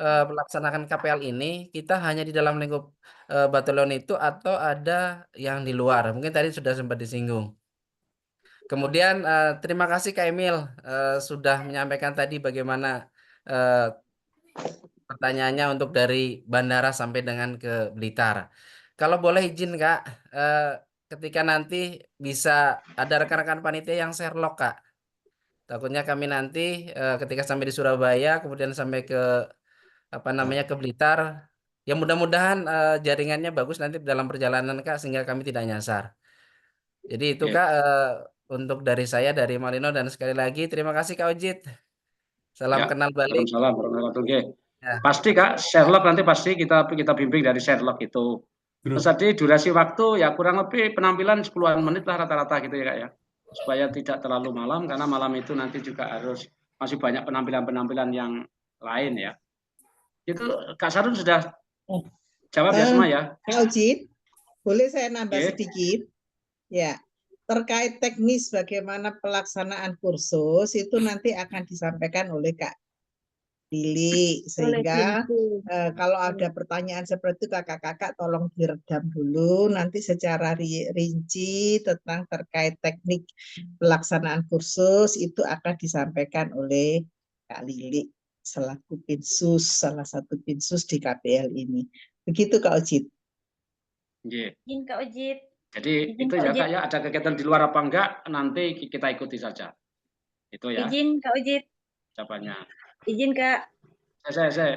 melaksanakan KPL ini, kita hanya di dalam lingkup batalion itu atau ada yang di luar? Mungkin tadi sudah sempat disinggung. Kemudian terima kasih Kak Emil sudah menyampaikan tadi bagaimana pertanyaannya untuk dari bandara sampai dengan ke Blitar. Kalau boleh izin Kak, ketika nanti bisa ada rekan-rekan panitia yang Sherlock Kak. Takutnya kami nanti ketika sampai di Surabaya kemudian sampai ke ke Blitar, ya mudah-mudahan jaringannya bagus nanti dalam perjalanan Kak sehingga kami tidak nyasar. Jadi itu Kak untuk dari saya, dari Malino, dan sekali lagi terima kasih Kak Ojit. Salam kenal balik. Salam warahmatullahi wabarakatuh. Ya. Pasti Kak, Sherlock nanti pasti kita bimbing dari Sherlock itu. Terus tadi durasi waktu ya kurang lebih penampilan 10-an menit lah rata-rata gitu ya Kak ya. Supaya tidak terlalu malam karena malam itu nanti juga harus masih banyak penampilan-penampilan yang lain ya. Itu Kak Sarun sudah jawab ya semua ya. Kak Ojit, boleh saya nambah sedikit? Ya, terkait teknis bagaimana pelaksanaan kursus itu nanti akan disampaikan oleh Kak Lili, sehingga kalau ada pertanyaan seperti itu kakak-kakak tolong diredam dulu, nanti secara rinci tentang terkait teknik pelaksanaan kursus itu akan disampaikan oleh Kak Lili selaku Pinsus, salah satu Pinsus di KPL ini. Begitu Kak Ojit. Izin Kak Ojit. Jadi itu ya Kak ya, ada kegiatan di luar apa enggak nanti kita ikuti saja. Itu ya. Izin Kak Ojit. Jawabannya. Izin Kak. Saya.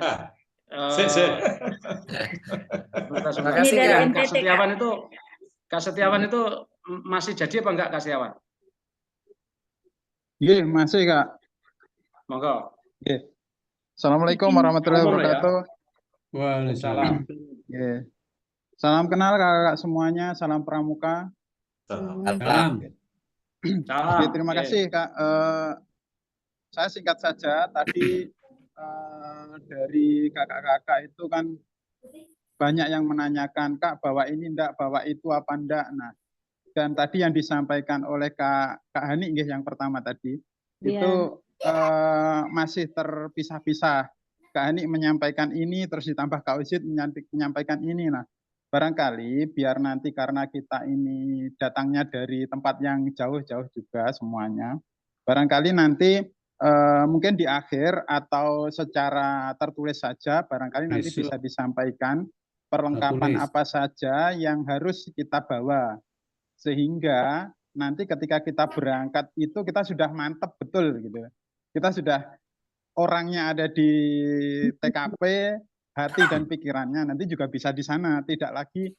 Terima kasih Kak. Kak Setiawan itu masih jadi apa enggak Kak Setiawan? Iya, masih Kak. Monggo. Assalamualaikum warahmatullahi wabarakatuh. Waalaikumsalam. Salam kenal kakak semuanya, salam pramuka. Salam. Terima kasih Kak. Saya singkat saja, tadi dari kakak-kakak itu kan banyak yang menanyakan Kak bahwa ini enggak, bahwa itu apa enggak. Nah, dan tadi yang disampaikan oleh Kak Hani yang pertama tadi itu masih terpisah-pisah. Kak Hani menyampaikan ini, terus ditambah Kak Ojit menyampaikan ini. Nah, barangkali biar nanti karena kita ini datangnya dari tempat yang jauh-jauh juga semuanya, barangkali nanti mungkin di akhir atau secara tertulis saja, barangkali nanti bisa disampaikan perlengkapan apa saja yang harus kita bawa, sehingga nanti ketika kita berangkat itu kita sudah mantep betul gitu. Kita sudah orangnya ada di TKP, hati dan pikirannya nanti juga bisa di sana, tidak lagi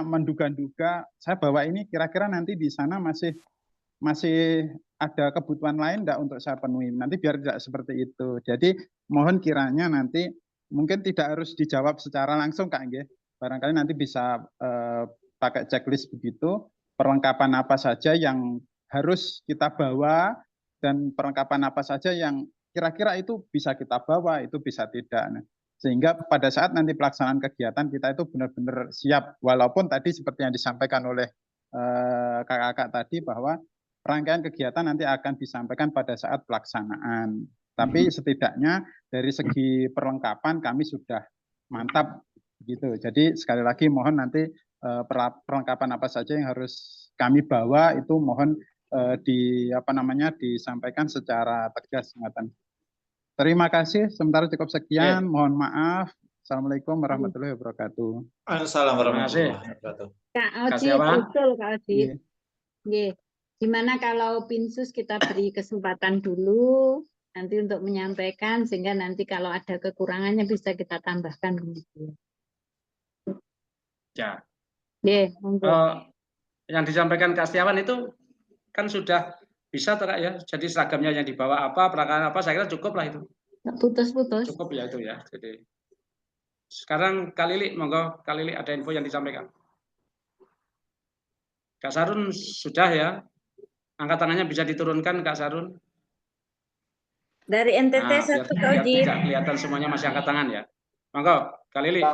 menduga-duga saya bawa ini kira-kira nanti di sana masih ada kebutuhan lain enggak untuk saya penuhi, nanti biar tidak seperti itu. Jadi mohon kiranya nanti mungkin tidak harus dijawab secara langsung Kak nggih. Barangkali nanti bisa pakai checklist begitu, perlengkapan apa saja yang harus kita bawa dan perlengkapan apa saja yang kira-kira itu bisa kita bawa, itu bisa tidak. Nah, sehingga pada saat nanti pelaksanaan kegiatan kita itu benar-benar siap, walaupun tadi seperti yang disampaikan oleh kakak-kakak tadi bahwa rangkaian kegiatan nanti akan disampaikan pada saat pelaksanaan. Tapi setidaknya dari segi perlengkapan kami sudah mantap gitu. Jadi sekali lagi mohon nanti perlengkapan apa saja yang harus kami bawa itu mohon disampaikan secara tegas. Terima kasih. Sementara cukup sekian. Mohon maaf. Assalamualaikum warahmatullahi wabarakatuh. Assalamualaikum warahmatullahi wabarakatuh. Kak Ojit, betul Kak Ojit. Gimana kalau Pinsus kita beri kesempatan dulu nanti untuk menyampaikan, sehingga nanti kalau ada kekurangannya bisa kita tambahkan. Ya. Yang disampaikan Kak Setiawan itu kan sudah bisa Kak ya. Jadi seragamnya yang dibawa apa, perangkat apa, saya kira cukup lah itu. Putus-putus. Cukup ya itu ya. Jadi sekarang Kak Lili, monggo Kak Lili ada info yang disampaikan. Kak Sarun sudah ya. Angkat tangannya bisa diturunkan Kak Sarun. Dari NTT satu Kak Ojit. Tidak kelihatan semuanya masih angkat tangan ya. Monggo Kak Lili.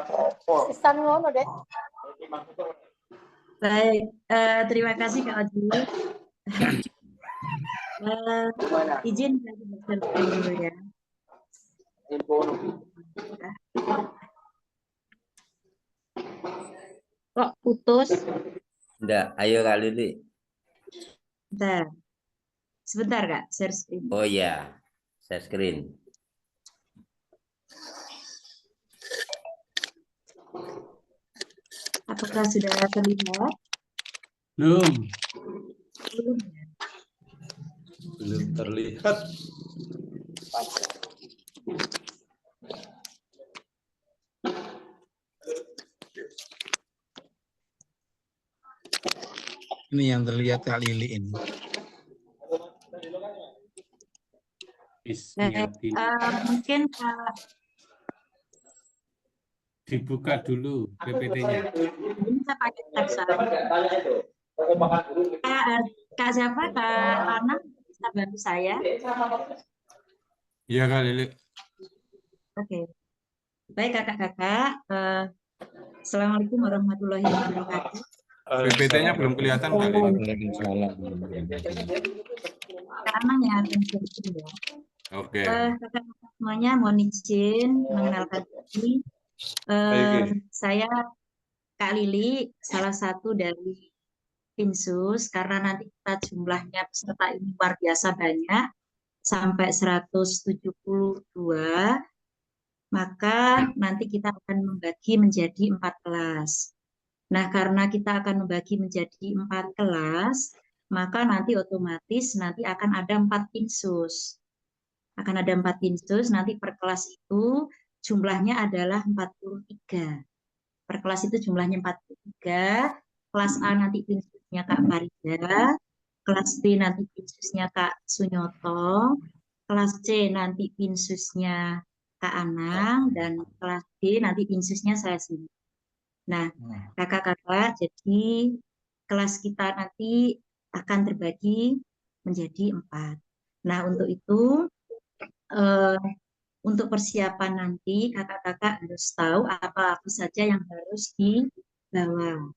Baik, terima kasih Kak Ojit. Izin dulu ya. Kok putus? Enggak, ayo Kak Lili. Bentar. Sebentar, Kak. Share screen. Oh iya, share screen. Apakah sudah terlihat? Belum. Belum ya? Belum terlihat. Ini yang terlihat Kak Lili ini. Mungkin Kak, Dibuka dulu PPT-nya. ini saya pakai tab Kak siapa? Kak Ana bisa bantu saya? Iya Kak Lili. Oke. Baik kakak-kakak. Assalamualaikum warahmatullahi wabarakatuh. PPT-nya belum kelihatan Kak Lili. Kak Ana yang akan share ya. Oke. Kakak-kakak semuanya mohon izin mengenalkan diri. Saya Kak Lili, salah satu dari Pinsus, karena nanti kita jumlahnya peserta ini luar biasa banyak, sampai 172, maka nanti kita akan membagi menjadi 4 kelas. Nah, karena kita akan membagi menjadi 4 kelas, maka nanti otomatis nanti akan ada 4 Pinsus. Akan ada 4 Pinsus, nanti per kelas itu jumlahnya adalah 43. Per kelas itu jumlahnya 43. Kelas A nanti Pinsusnya Kak Farida, kelas B nanti Pinsusnya Kak Sunyoto, kelas C nanti Pinsusnya Kak Anang, dan kelas D nanti Pinsusnya saya sendiri. Nah, kakak-kakak, jadi kelas kita nanti akan terbagi menjadi 4. Nah, untuk itu, untuk persiapan nanti kakak-kakak harus tahu apa saja yang harus dibawa.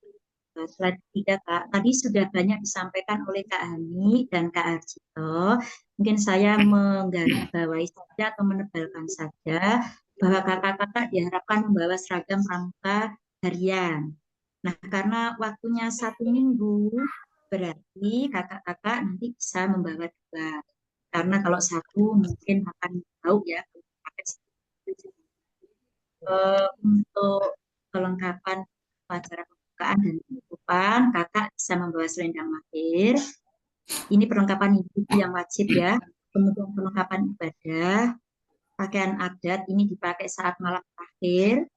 Slide 3 Kak, tadi sudah banyak disampaikan oleh Kak Hani dan Kak Arjito. Mungkin saya menggarisbawahi saja atau menebalkan saja bahwa kakak-kakak diharapkan membawa seragam pramuka harian. Nah, karena waktunya 1 minggu, berarti kakak-kakak nanti bisa membawa 2. Karena kalau 1 mungkin akan tahu ya. Untuk kelengkapan upacara pembukaan dan penutupan, kakak bisa membawa selendang mahir. Ini perlengkapan ibu yang wajib ya. Kemudian perlengkapan ibadah, pakaian adat ini dipakai saat malam terakhir.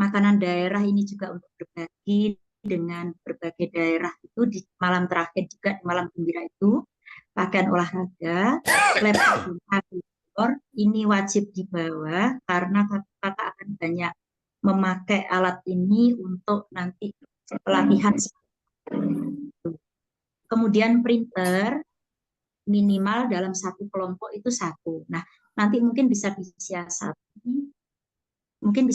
Makanan daerah ini juga untuk berbagi dengan berbagai daerah itu di malam terakhir juga, di malam gembira itu. Pakaian olahraga, laptop, ini wajib dibawa karena kakak akan banyak memakai alat ini untuk nanti pelatihan. Kemudian printer minimal dalam 1 kelompok itu 1. Nah, nanti mungkin bisa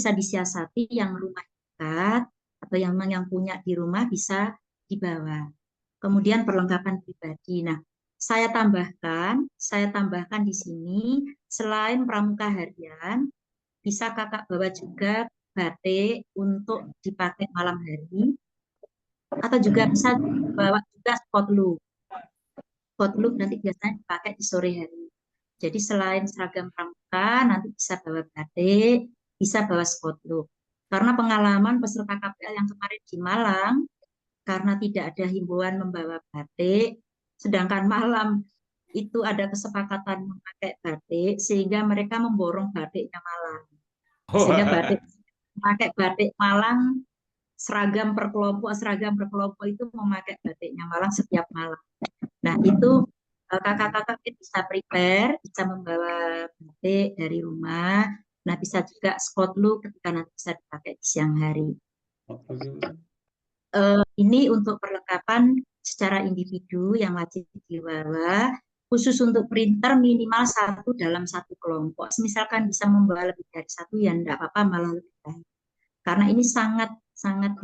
disiasati yang rumah dekat atau yang punya di rumah bisa dibawa. Kemudian perlengkapan pribadi. Nah, saya tambahkan di sini selain pramuka harian, bisa kakak bawa juga batik untuk dipakai malam hari, atau juga bisa bawa juga spotlook. Spotlook nanti biasanya dipakai di sore hari. Jadi selain seragam pramuka, nanti bisa bawa batik, bisa bawa spotlook. Karena pengalaman peserta KPL yang kemarin di Malang, karena tidak ada himbauan membawa batik, sedangkan malam itu ada kesepakatan memakai batik, sehingga mereka memborong batiknya Malang. Sehingga memakai batik Malang, seragam per kelompok itu memakai batiknya Malang setiap malam. Nah, itu kakak-kakak bisa prepare, bisa membawa batik dari rumah. Nah, bisa juga spotlook ketika nanti bisa dipakai di siang hari. Ini untuk perlengkapan secara individu yang wajib dibawa. Khusus untuk printer minimal 1 dalam 1 kelompok. Misalkan bisa membawa lebih dari 1 ya enggak apa-apa, malah lebih baik. Karena ini sangat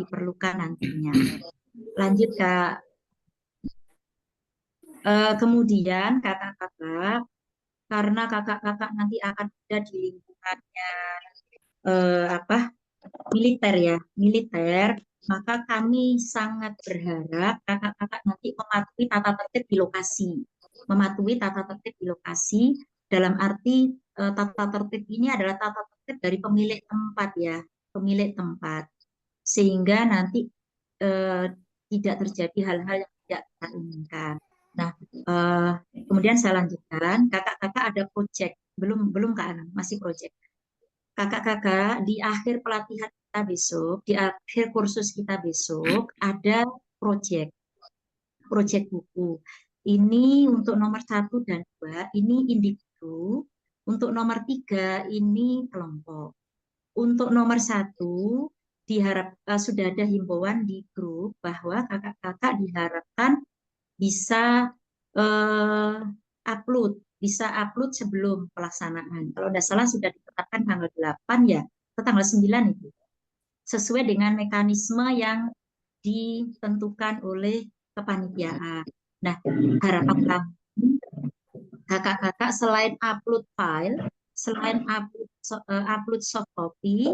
diperlukan nantinya. Lanjut Kak. Kemudian kakak-kakak, karena kakak-kakak nanti akan ada di lingkungan lingkungannya militer ya, militer, maka kami sangat berharap kakak-kakak nanti mematuhi tata tertib di lokasi. Mematuhi tata tertib di lokasi dalam arti tata tertib ini adalah tata tertib dari pemilik tempat ya, pemilik tempat. Sehingga nanti tidak terjadi hal-hal yang tidak kita inginkan. Nah, kemudian saya lanjutkan, kakak-kakak ada proyek, belum Kak Anam, masih proyek. Kakak-kakak di akhir pelatihan kita besok, di akhir kursus kita besok ada proyek buku. Ini untuk nomor 1 dan 2 ini individu, untuk nomor 3 ini kelompok. Untuk nomor 1 diharap sudah ada himbauan di grup bahwa kakak-kakak diharapkan bisa upload sebelum pelaksanaan. Kalau tidak salah sudah ditetapkan tanggal 8 ya, atau tanggal 9 itu. Sesuai dengan mekanisme yang ditentukan oleh kepanitiaan. Nah, harapan kami kakak-kakak selain upload file, selain upload soft copy,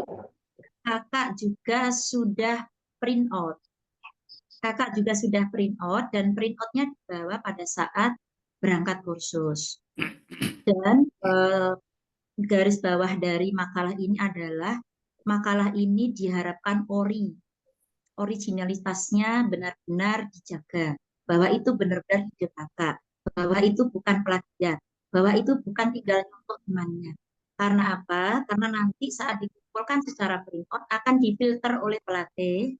kakak juga sudah print out. Kakak juga sudah print out dan print out-nya dibawa pada saat berangkat kursus. Dan garis bawah dari makalah ini adalah makalah ini diharapkan originalitasnya benar-benar dijaga, bahwa itu benar-benar ide kakak, bahwa itu bukan plagiat, bahwa itu bukan tinggal untuk temannya. Karena apa? Karena nanti saat dikumpulkan secara print out akan difilter oleh pelatih,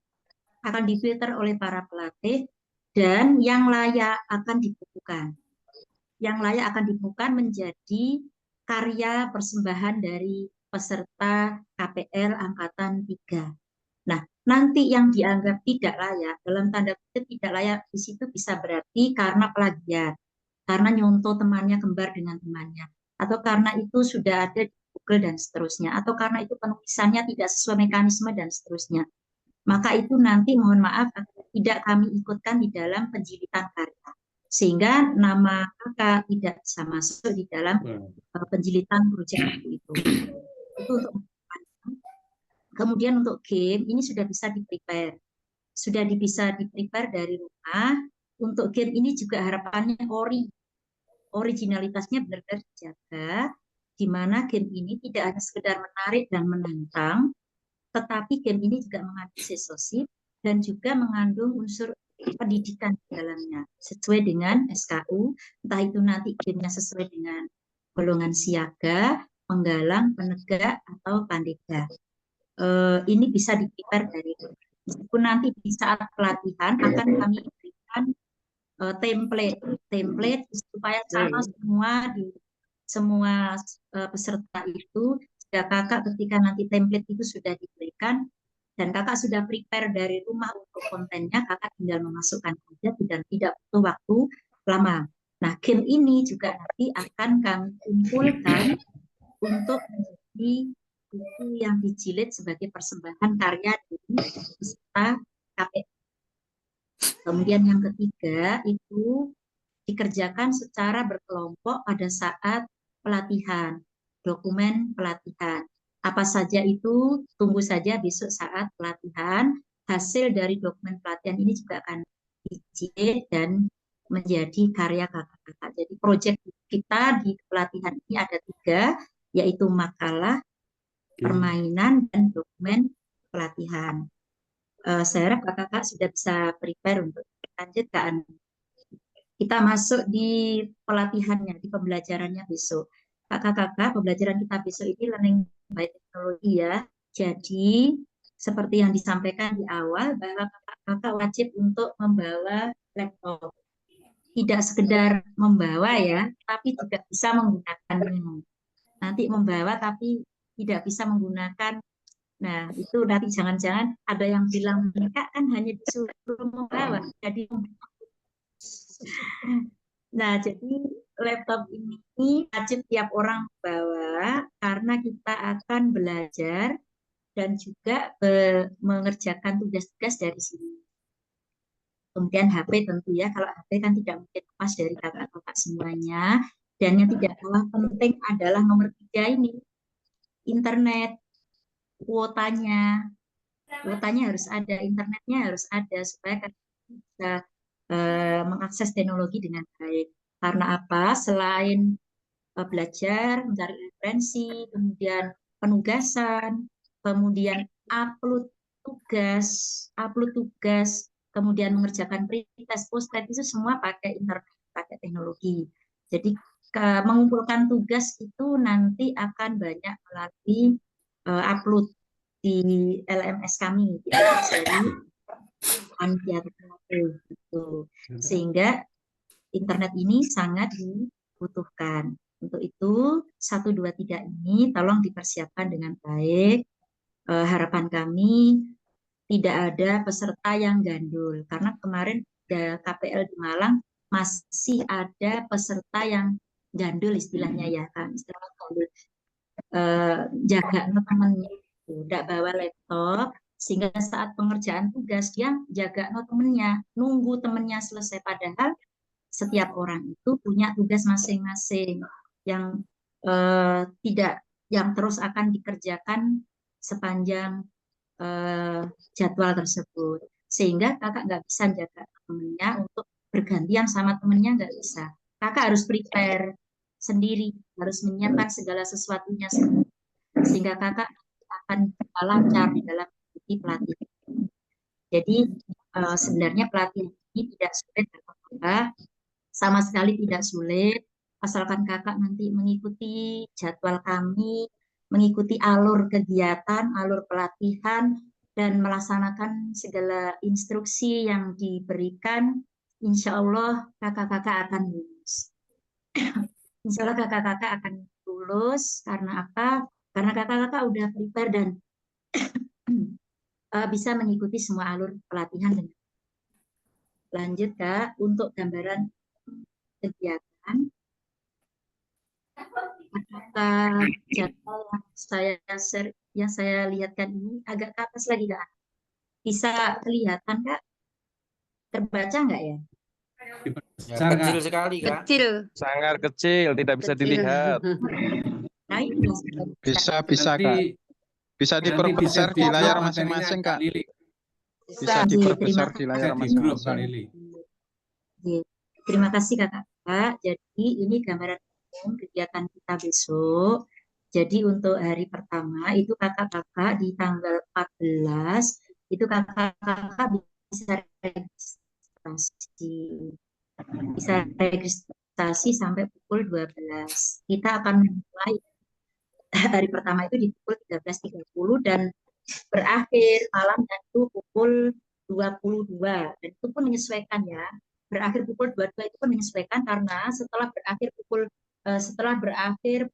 akan difilter oleh para pelatih, dan yang layak akan dibukukan. Yang layak akan dibukukan menjadi karya persembahan dari peserta KPL Angkatan 3. Nah, nanti yang dianggap tidak layak, dalam tanda kutip tidak layak, di situ bisa berarti karena plagiat, karena nyontoh temannya kembar dengan temannya, atau karena itu sudah ada di Google dan seterusnya, atau karena itu penulisannya tidak sesuai mekanisme dan seterusnya. Maka itu nanti mohon maaf tidak kami ikutkan di dalam penjilitan karya. Sehingga nama kakak tidak bisa masuk di dalam penjilitan proyek itu. Itu untuk kemudian untuk game ini sudah bisa di-prepare. Sudah bisa di-prepare dari rumah. Untuk game ini juga harapannya originalitasnya benar-benar dijaga, di mana game ini tidak hanya sekedar menarik dan menantang, tetapi game ini juga mengandung sosial dan juga mengandung unsur pendidikan di dalamnya sesuai dengan SKU, entah itu nanti gamenya sesuai dengan golongan siaga, penggalang, penegak, atau pandega. Ini bisa di-prepare dari itu. Meskipun nanti di saat pelatihan akan kami berikan template supaya sama semua peserta itu, jika kakak ketika nanti template itu sudah diberikan dan kakak sudah prepare dari rumah untuk kontennya, kakak tinggal memasukkan saja, tidak butuh waktu lama. Nah, game ini juga nanti akan kami kumpulkan untuk menjadi buku yang dijilid sebagai persembahan karya dari peserta KPL. Kemudian yang ketiga itu dikerjakan secara berkelompok pada saat pelatihan, dokumen pelatihan. Apa saja itu, tunggu saja besok saat pelatihan. Hasil dari dokumen pelatihan ini juga akan dijilid dan menjadi karya kakak-kakak. Jadi proyek kita di pelatihan ini ada 3, yaitu makalah, permainan, dan dokumen pelatihan. Saya harap kakak-kakak sudah bisa prepare untuk lanjutkan. Kita masuk di pelatihannya, di pembelajarannya besok. Kakak-kakak, pembelajaran kita besok ini learning by teknologi ya. Jadi, seperti yang disampaikan di awal, bahwa kakak-kakak wajib untuk membawa laptop. Tidak sekedar membawa ya, tapi juga bisa menggunakannya. Nanti membawa tapi tidak bisa menggunakan. Nah, itu nanti jangan-jangan ada yang bilang mereka kan hanya disuruh membawa. Jadi nah, jadi laptop ini wajib tiap orang bawa karena kita akan belajar dan juga mengerjakan tugas-tugas dari sini. Kemudian HP tentu ya, kalau HP kan tidak mungkin lepas dari kakak-kakak semuanya. Dan yang tidak kalah penting adalah nomor 3 ini, internet, kuotanya harus ada, internetnya harus ada supaya kita bisa mengakses teknologi dengan baik. Karena apa? Selain belajar, mencari referensi, kemudian penugasan, kemudian upload tugas, kemudian mengerjakan pretest, post-test itu semua pakai internet, pakai teknologi. Jadi mengumpulkan tugas itu nanti akan banyak melalui upload di LMS kami, di panitia gitu. Sehingga internet ini sangat dibutuhkan. Untuk itu 1, 2, 3 ini tolong dipersiapkan dengan baik. Harapan kami tidak ada peserta yang gandul, karena kemarin KPL di Malang masih ada peserta yang gandul istilahnya ya kan, istilah gandul, jaga temennya, tidak bawa laptop, sehingga saat pengerjaan tugas dia jaga temennya, nunggu temennya selesai, padahal setiap orang itu punya tugas masing-masing yang yang terus akan dikerjakan sepanjang jadwal tersebut, sehingga kakak nggak bisa jaga temennya untuk bergantian sama temennya, nggak bisa. Kakak harus prepare sendiri, harus menyiapkan segala sesuatunya sendiri, sehingga kakak akan lancar di dalam mengikuti pelatihan. Jadi sebenarnya pelatihan ini tidak sulit kakak, sama sekali tidak sulit, asalkan kakak nanti mengikuti jadwal kami, mengikuti alur kegiatan, alur pelatihan, dan melaksanakan segala instruksi yang diberikan, insya Allah kakak-kakak akan lulus. Insya Allah kakak-kakak akan lulus, karena apa? Karena kakak-kakak udah prepare dan bisa mengikuti semua alur pelatihan. Lanjut Kak, untuk gambaran kegiatan, apakah jadwal yang saya lihatkan ini agak ke atas lagi Kak? Bisa kelihatan Kak? Terbaca nggak ya? Ya, kecil sekali Kak. Kecil. Sangat kecil, tidak bisa dilihat. Bisa Kak. Bisa diperbesar di layar masing-masing Kak. Bisa diperbesar di layar masing-masing. Terima kasih kakak. Jadi ini gambaran umum kegiatan kita besok. Jadi untuk hari pertama itu kakak-kakak di tanggal 14 itu kakak-kakak bisa registrasi sampai pukul 12. Kita akan mulai hari pertama itu di pukul 13.30 dan berakhir malam itu pukul 22, dan itu pun menyesuaikan ya, berakhir pukul 22 itu pun menyesuaikan karena setelah berakhir pukul 21.30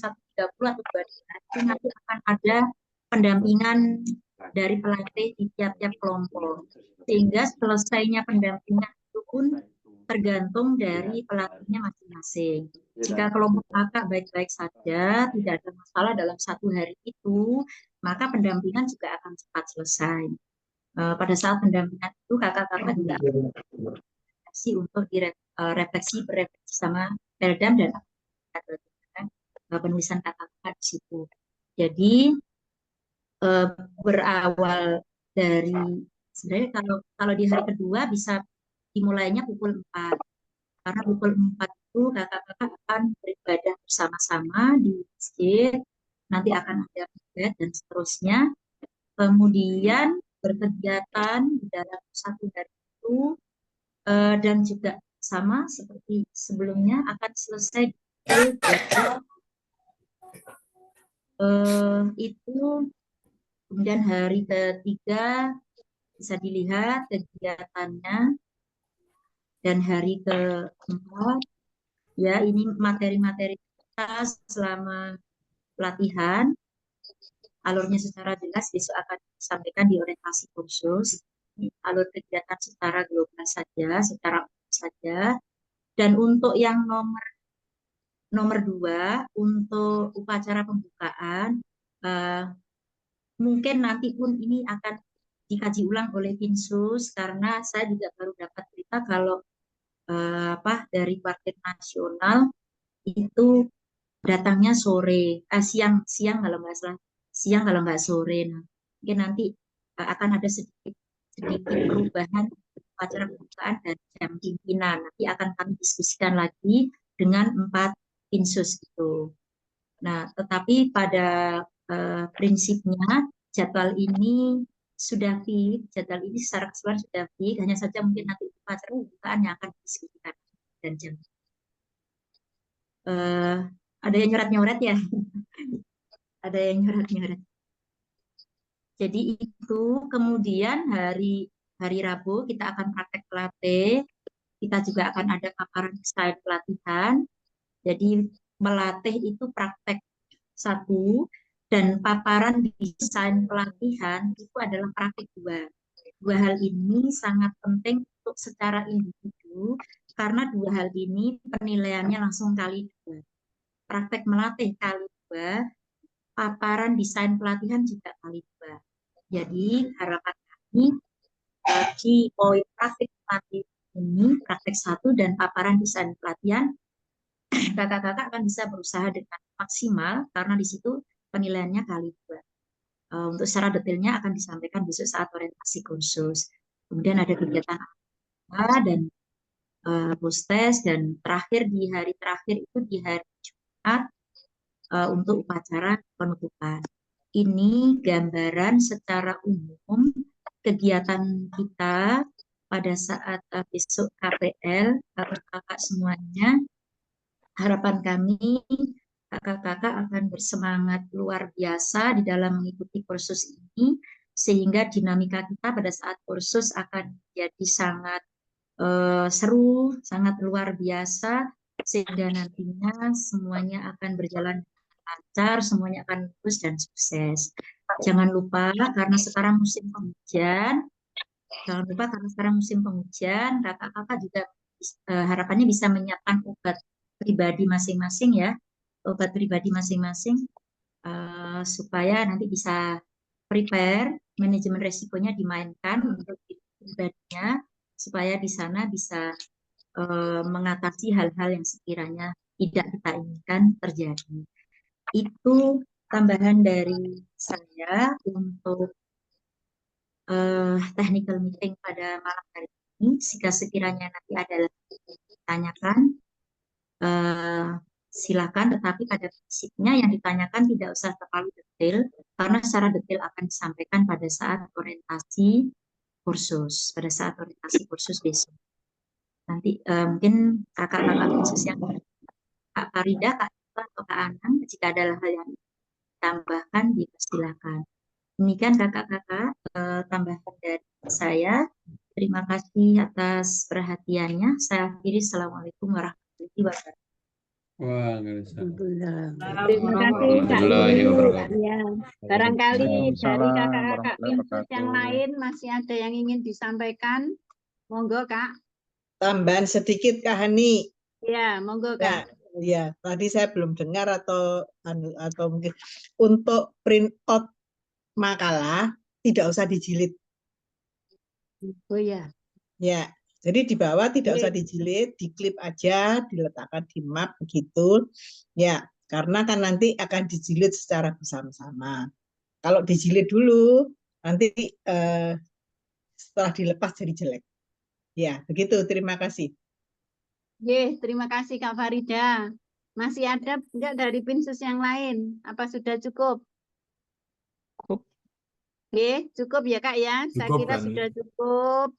atau 22 nanti akan ada pendampingan dari pelatih di tiap-tiap kelompok, sehingga selesainya pendampingan itu pun tergantung dari pelatihnya masing-masing. Jika kelompok kakak baik-baik saja, tidak ada masalah dalam satu hari itu, maka pendampingan juga akan cepat selesai. Pada saat pendampingan itu kakak-kakak juga refleksi untuk berefleksi sama Peldam dan penulisan kakak-kakak di situ. Jadi berawal dari sebenarnya kalau di hari kedua bisa dimulainya pukul 4, karena pukul 4 itu kakak-kakak akan beribadah bersama-sama di masjid, nanti akan ada ibadah dan seterusnya. Kemudian berkegiatan di dalam satu hari itu dan juga sama seperti sebelumnya akan selesai itu. Kemudian hari ketiga bisa dilihat kegiatannya, dan hari keempat ya ini materi-materi kita selama pelatihan. Alurnya secara jelas besok akan disampaikan di orientasi kursus. Alur kegiatan secara global saja, secara umum saja. Dan untuk yang nomor 2, untuk upacara pembukaan, mungkin nanti pun ini akan dikaji ulang oleh Pinsus, karena saya juga baru dapat berita kalau dari Parkir Nasional itu datangnya sore, siang kalau nggak salah, siang kalau nggak sore. Nah, mungkin nanti akan ada sedikit perubahan upacara pembukaan dan jam pimpinan. Nanti akan kami diskusikan lagi dengan 4 pinsus itu. Nah, tetapi pada prinsipnya jadwal ini sudah fix, jadwal ini secara keseluruhan sudah fix, hanya saja mungkin nanti upacara pembukaan yang akan didiskusikan dan jam. Ada yang nyoret-nyoret ya? Ada yang nyoret-nyoret. Jadi itu kemudian hari Rabu kita akan praktek pelatih. Kita juga akan ada paparan desain pelatihan. Jadi melatih itu praktek 1 dan paparan desain pelatihan itu adalah praktek 2. 2 hal ini sangat penting untuk secara individu karena 2 hal ini penilaiannya langsung kali 2. Praktek melatih kali 2, paparan desain pelatihan juga kali 2. Jadi harapan kami di poin praktek pelatih ini, praktek 1 dan paparan desain pelatihan, kakak-kakak akan bisa berusaha dengan maksimal karena di situ penilaiannya kali 2. Untuk secara detailnya akan disampaikan besok saat orientasi kursus. Kemudian ada kegiatan dan post-test, dan terakhir di hari terakhir itu di hari Jumat untuk upacara penutupan. Ini gambaran secara umum kegiatan kita pada saat besok KPL, kakak-kakak semuanya. Harapan kami kakak-kakak akan bersemangat luar biasa di dalam mengikuti kursus ini, sehingga dinamika kita pada saat kursus akan jadi sangat seru, sangat luar biasa, sehingga nantinya semuanya akan berjalan lancar, semuanya akan lulus dan sukses. Jangan lupa karena sekarang musim penghujan, kakak-kakak juga harapannya bisa menyiapkan obat pribadi masing-masing ya, obat pribadi masing-masing supaya nanti bisa prepare, manajemen resikonya dimainkan untuk pribadinya supaya di sana bisa mengatasi hal-hal yang sekiranya tidak kita inginkan terjadi. Itu tambahan dari saya untuk technical meeting pada malam hari ini. Jika sekiranya nanti ada ditanyakan, silakan, tetapi pada prinsipnya yang ditanyakan tidak usah terlalu detail, karena secara detail akan disampaikan pada saat orientasi kursus, besok. Nanti mungkin kakak-kakak khusus yang Kak Farida, Kak Eva, atau Kak Anang, jika ada hal yang ditambahkan, dipersilakan. Demikian kakak-kakak tambahan dari saya. Terima kasih atas perhatiannya. Saya akhiri. Assalamualaikum warahmatullahi wabarakatuh. Terima kasih Kak Lili. Ya, barangkali dari kakak-kakak pinsus yang lain masih ada yang ingin disampaikan. Monggo Kak. Tambahan sedikit Kak Hani. Ya, monggo Kak. Ya, tadi saya belum dengar atau mungkin untuk print out makalah tidak usah dijilid. Oh ya. Ya, jadi di bawah tidak usah dijilid, diklip aja, diletakkan di map begitu. Ya, karena kan nanti akan dijilid secara bersama-sama. Kalau dijilid dulu, nanti setelah dilepas jadi jelek. Ya, begitu. Terima kasih. Terima kasih Kak Farida. Masih ada enggak dari pinsus yang lain? Apa sudah cukup? Cukup ya Kak ya. Saya kira sudah cukup.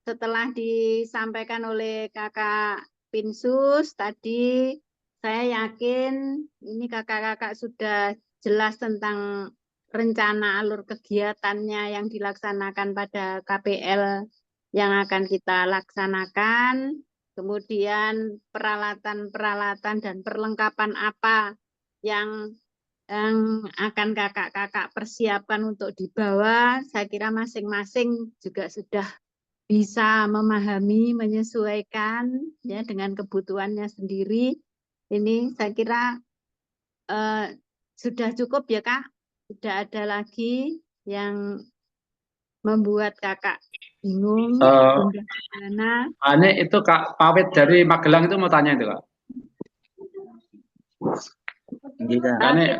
Setelah disampaikan oleh Kakak Pinsus tadi, saya yakin ini kakak-kakak sudah jelas tentang rencana alur kegiatannya yang dilaksanakan pada KPL yang akan kita laksanakan. Kemudian peralatan-peralatan dan perlengkapan apa yang akan kakak-kakak persiapkan untuk dibawa, saya kira masing-masing juga sudah bisa memahami, menyesuaikan ya dengan kebutuhannya sendiri. Ini saya kira sudah cukup ya Kak. Tidak ada lagi yang membuat kakak bingung. Ini itu Kak Pawit dari Magelang itu mau tanya itu Kak. Kita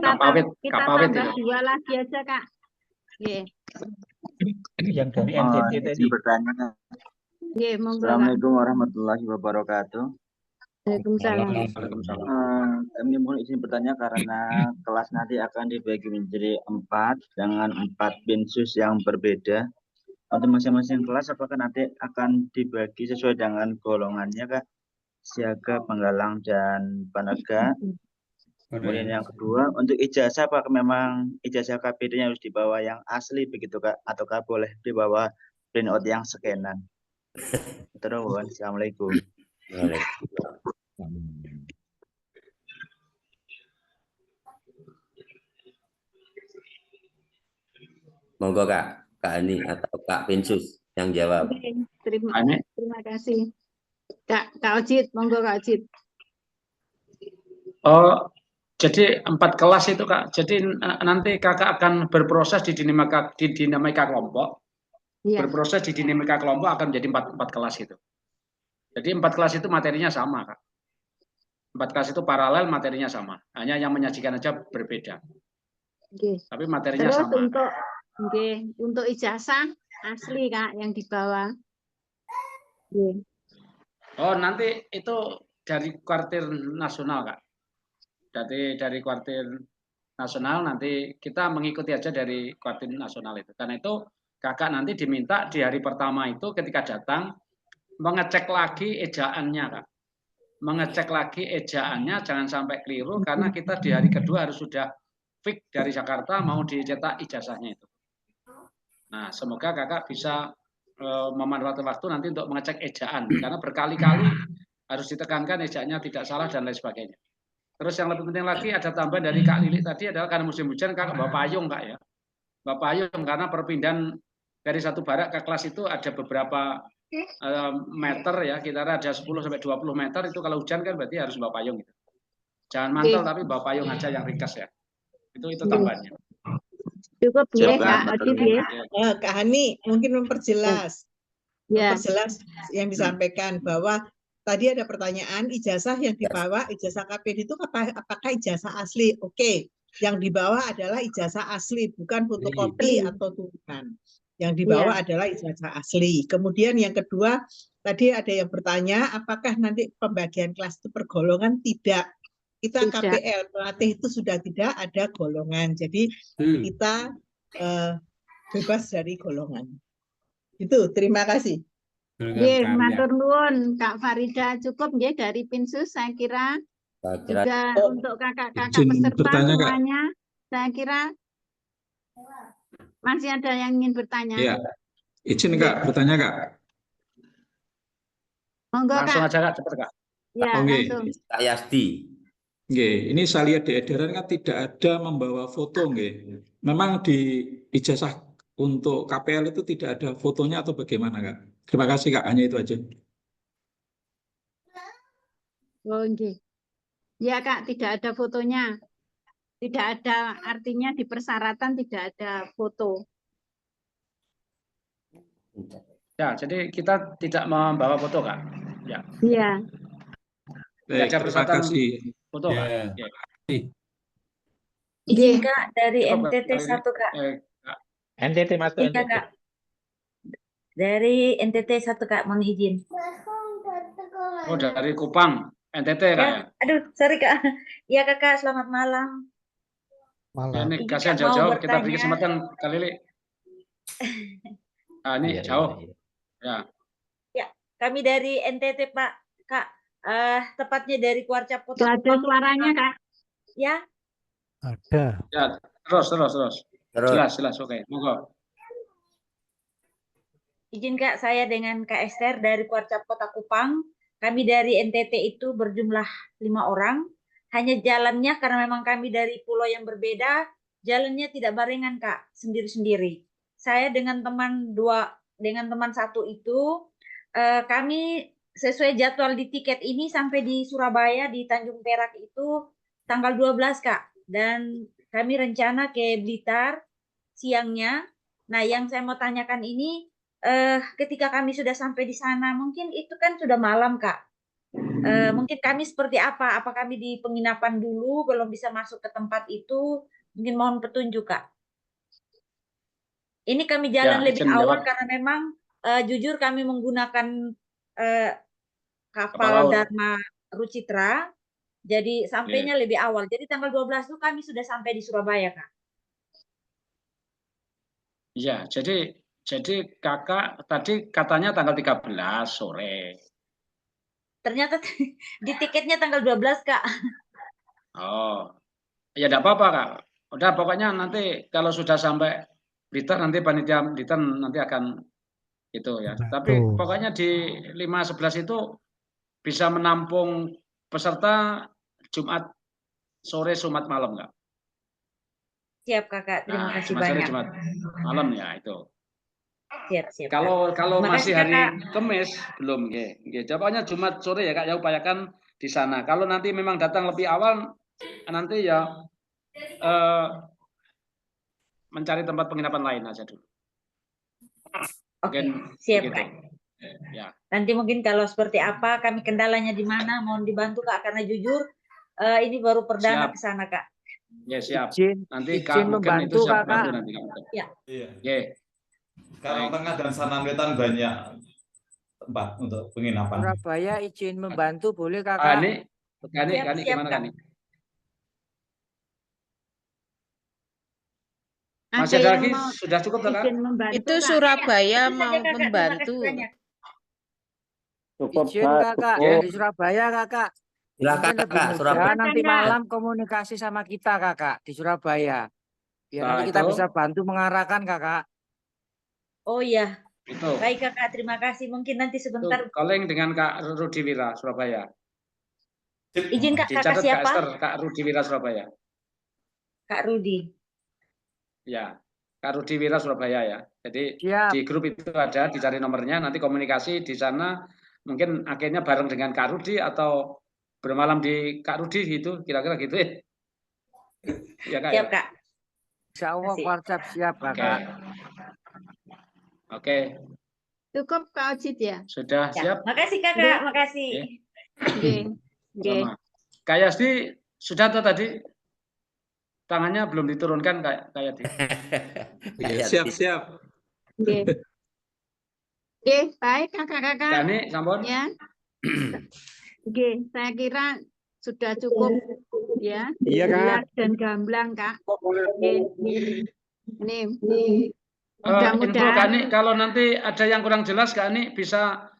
Kak Pawit tambah itu. 2 lagi aja, Kak. Nggih. Ini yang dari Oh, NTT tadi. izin bertanya, Kak. Nggih, monggo, Kak. Assalamualaikum warahmatullahi wabarakatuh. Waalaikumsalam. Kami mohon izin bertanya karena kelas nanti akan dibagi menjadi 4 dengan 4 binsus yang berbeda. Untuk masing-masing kelas apakah nanti akan dibagi sesuai dengan golongannya, Kak? Siaga, penggalang, dan penegak. Kemudian yang kedua, untuk ijazah apakah memang ijazah KPD-nya harus dibawa yang asli begitu, Kak? Ataukah boleh dibawa printout yang scanan? Terus, Assalamualaikum. Monggo Kak Ani atau Kak Pinsus yang jawab. Oke, terima kasih. Kak Ojit, monggo Kak Ojit. Oh, jadi 4 kelas itu Kak. Jadi nanti Kakak akan berproses di dinamika kelompok. Iya. Berproses di dinamika kelompok akan menjadi 4 kelas itu. Jadi 4 kelas itu materinya sama Kak. 4 kelas itu paralel, materinya sama. Hanya yang menyajikan aja berbeda. Oke. Tapi materinya Terus sama. untuk ijazah asli Kak yang dibawa. Oke. Oh, nanti itu dari kuartir nasional Kak. Dari kuartir nasional nanti kita mengikuti aja dari kuartir nasional itu. Karena itu Kakak nanti diminta di hari pertama itu ketika datang mengecek lagi ejaannya Kak. Mengecek lagi ejaannya jangan sampai keliru karena kita di hari kedua harus sudah fix dari Jakarta mau dicetak ijazahnya itu. Nah, semoga Kakak bisa memanfaatkan waktu nanti untuk mengecek ejaan karena berkali-kali harus ditekankan ejaannya tidak salah dan lain sebagainya. Terus yang lebih penting lagi ada tambahan dari Kak Lili tadi adalah karena musim hujan Kak bawa payung Kak ya. Bawa payung karena perpindahan dari satu barak ke kelas itu ada beberapa meter ya, kira ada 10 sampai 20 meter itu kalau hujan kan berarti harus bawa payung gitu. Jangan mantel tapi bawa payung aja yang ringkas ya. Itu tambahannya. Cukup ya Kak Ojit ya. Kak Hani mungkin memperjelas yang disampaikan bahwa tadi ada pertanyaan ijazah yang dibawa ijazah KPD itu apakah ijazah asli? Oke, yang dibawa adalah ijazah asli bukan fotokopi atau tulisan. Yang dibawa adalah ijazah asli. Kemudian yang kedua tadi ada yang bertanya apakah nanti pembagian kelas itu per golongan? Tidak. Kita KPL pelatih itu sudah tidak ada golongan. Jadi kita bebas dari golongan. Itu, terima kasih. Nggih, matur nuwun Kak Farida, cukup nggih dari Pinsus saya kira. Juga untuk kakak-kakak peserta semuanya, saya kira masih ada yang ingin bertanya. Iya. Izin Kak, bertanya Kak. Monggo Kak. Langsung aja Kak, cepat Kak. Ya, langsung. Kak Yasti. Nggih, ini saya lihat di edaran kan tidak ada membawa foto nggih. Memang di ijazah untuk KPL itu tidak ada fotonya atau bagaimana Kak? Terima kasih Kak, hanya itu aja. Oh, nggih. Ya Kak, tidak ada fotonya. Tidak ada, artinya di persyaratan tidak ada foto. Ya, jadi kita tidak membawa foto Kak. Ya. Iya. Tidak ada persyaratan foto Kak. Ya. Izin Kak dari NTT 1 Kak. NTT masuk Iya Kak. Dari NTT 1 Kak, mohon izin. Oh, dari Kupang, NTT Kak ya? Aduh, sorry Kak. Iya Kakak, selamat malam. Malam. Ini kasihan jauh-jauh kita beri kesempatan kali ini. Ah, ini jauh. Ya. Ya, kami dari NTT Pak, Kak. Tepatnya dari Kuarcap Kota. Gak ada suaranya Kak. Ya. Ada. Ya, terus. Jelas, oke. Monggo. Izin Kak, saya dengan Kak Esther dari Kuarcap Kota Kupang. Kami dari NTT itu berjumlah 5 orang. Hanya jalannya karena memang kami dari pulau yang berbeda, jalannya tidak barengan Kak, sendiri-sendiri. Saya dengan teman satu itu, kami sesuai jadwal di tiket ini sampai di Surabaya di Tanjung Perak itu tanggal 12 Kak. Dan kami rencana ke Blitar siangnya. Nah, yang saya mau tanyakan ini, ketika kami sudah sampai di sana, mungkin itu kan sudah malam Kak. Mungkin kami seperti apa? Apa kami di penginapan dulu, belum bisa masuk ke tempat itu? Mungkin mohon petunjuk, Kak. Ini kami jalan Ya, lebih izin awal jawab. karena memang jujur kami menggunakan Kapal kapal laut. Dharma Rucitra, jadi sampainya lebih awal. Jadi tanggal 12 itu kami sudah sampai di Surabaya, Kak. Iya, jadi kakak tadi katanya tanggal 13 sore. Ternyata di tiketnya tanggal 12, Kak. Oh, ya tidak apa-apa kak. Udah pokoknya nanti kalau sudah sampai Blitar nanti panitia Blitar nanti akan itu ya. Tapi pokoknya di 5.11 itu bisa menampung peserta Jumat sore, Jumat malam kak. Siap, Kakak. Terima Nah, kasih Jumat sore, banyak. Jumat malam ya itu. Siap. Kalau Terima masih kasih, hari Kakak. Kamis belum, ya. Pokoknya Jumat sore ya kak, ya upayakan di sana. Kalau nanti memang datang lebih awal, nanti ya mencari tempat penginapan lain aja dulu. Oke, Mungkin siap, begitu. Kak. Ya. Nanti mungkin kalau seperti apa, kami kendalanya di mana, mohon dibantu, Kak. Karena jujur, ini baru perdana Siap. ke sana, Kak. Ya siap. Nanti izin mungkin itu membantu, siap Kakak. bantu nanti. Ya. Iya. Karang Tengah dan Sanan Wetan banyak tempat untuk penginapan. Surabaya izin membantu boleh Kakak? Kani Siap, gimana Kak. Kani? Masih ada lagi? Sudah cukup Kak? Itu Surabaya Itu saja, mau Kakak. Terima membantu. kasih banyak. Cukup Izin Kakak dari Surabaya Kakak. Silakan Mungkin lebih Kak, mudah Surabaya. nanti malam komunikasi sama kita Kakak di Surabaya. Biar Nah, nanti kita itu. bisa bantu mengarahkan Kakak. Oh iya. Itu. Baik, Kakak. Terima kasih. Mungkin nanti sebentar. Calling dengan Kak Rudi Wira Surabaya. Izin, Kak. Kakak Dicatat Kak siapa? Esther, Kak Rudi Wira Surabaya. Kak Rudi. Ya, Kak Rudi Wira Surabaya ya. Jadi Siap. di grup itu ada, dicari nomornya, nanti komunikasi di sana. Mungkin akhirnya bareng dengan Kak Rudi atau bermalam di Kak Rudi gitu, kira-kira gitu ya. Ya Kak. Siap, Ya? Kak. Insya Allah WhatsApp siap Kakak. Oke. Cukup Kak Ojit ya? Sudah siap? Makasih, Kakak. Makasih. Sama. Kak Yasdi sudah tuh tadi tangannya belum diturunkan Kak Yasdi. Siap. Oke, baik kakak-kakak. Kani, sampun. Ya. Oke, saya kira sudah cukup ya. Iya, Kak. Jelas dan gamblang, Kak. Oke. Ini Info mudah-mudahan Kak Ani, kalau nanti ada yang kurang jelas Kak Ani bisa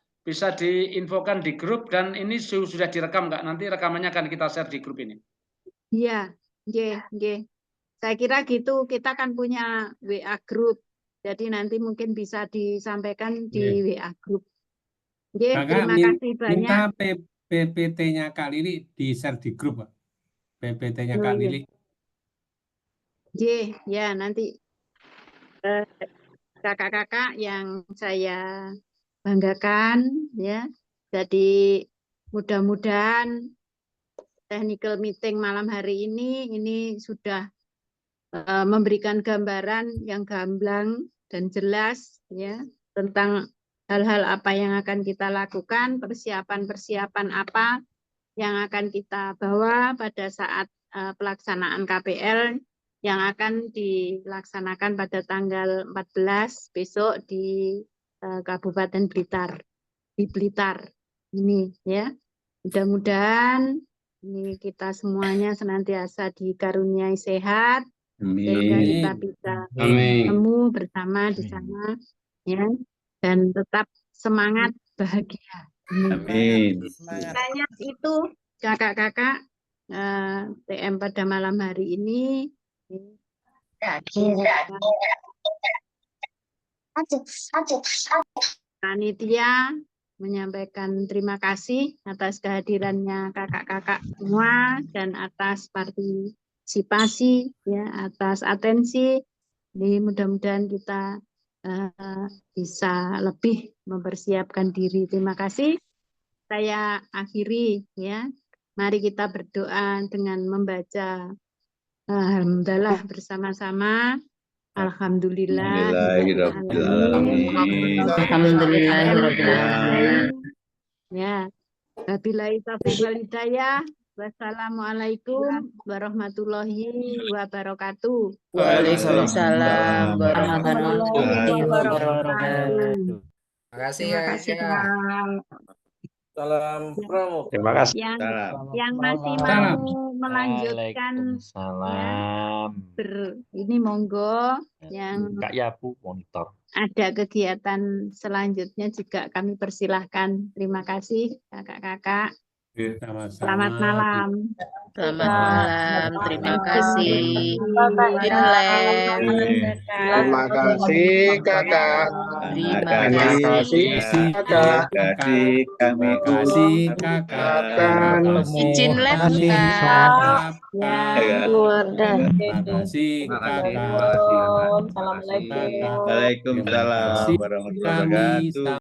diinfokan di grup dan ini sudah direkam Kak. Nanti rekamannya akan kita share di grup ini. iya, nggih. Saya kira gitu, kita kan punya WA group. Jadi nanti mungkin bisa disampaikan di WA group. Nggih, Kakak terima kasih minta banyak. PPT-nya Kak Lili di-share di grup, Pak. PPT-nya Kak Lili. Nggih, ya nanti kakak-kakak yang saya banggakan ya. Jadi mudah-mudahan technical meeting malam hari ini sudah memberikan gambaran yang gamblang dan jelas ya tentang hal-hal apa yang akan kita lakukan, persiapan-persiapan apa yang akan kita bawa pada saat pelaksanaan KPL yang akan dilaksanakan pada tanggal 14 besok di Kabupaten Blitar, di Blitar ini ya. Mudah-mudahan ini kita semuanya senantiasa dikaruniai sehat sehingga kita bisa bertemu bersama di sana ya dan tetap semangat bahagia. Amin. Tanya itu kakak-kakak TM pada malam hari ini panitia menyampaikan terima kasih atas kehadirannya kakak-kakak semua dan atas partisipasi ya, atas atensi. Jadi mudah-mudahan kita bisa lebih mempersiapkan diri. Terima kasih. Saya akhiri ya. Mari kita berdoa dengan membaca alhamdulillah bersama-sama. Alhamdulillahirabbil alamin. Alhamdulillahirabbil alamin. Ya. Wabillahi taufiq wal hidayah. Wassalamualaikum warahmatullahi wabarakatuh. Waalaikumsalam warahmatullahi wabarakatuh. Terima kasih Terima Kak kasih, Ika. Kak. Salam promo. Terima kasih. Yang masih mau melanjutkan ya, ini monggo yang Kak Yapu monitor. ada kegiatan selanjutnya juga kami persilahkan. Terima kasih kakak-kakak. Selamat malam. Selamat malam. Terima kasih. Dinlem. Terima kasih kakak. Terima kasih kakak. Kami akan Izin lem Kak. Terima kasih kakak. Assalamualaikum. Waalaikumsalam warahmatullahi wabarakatuh.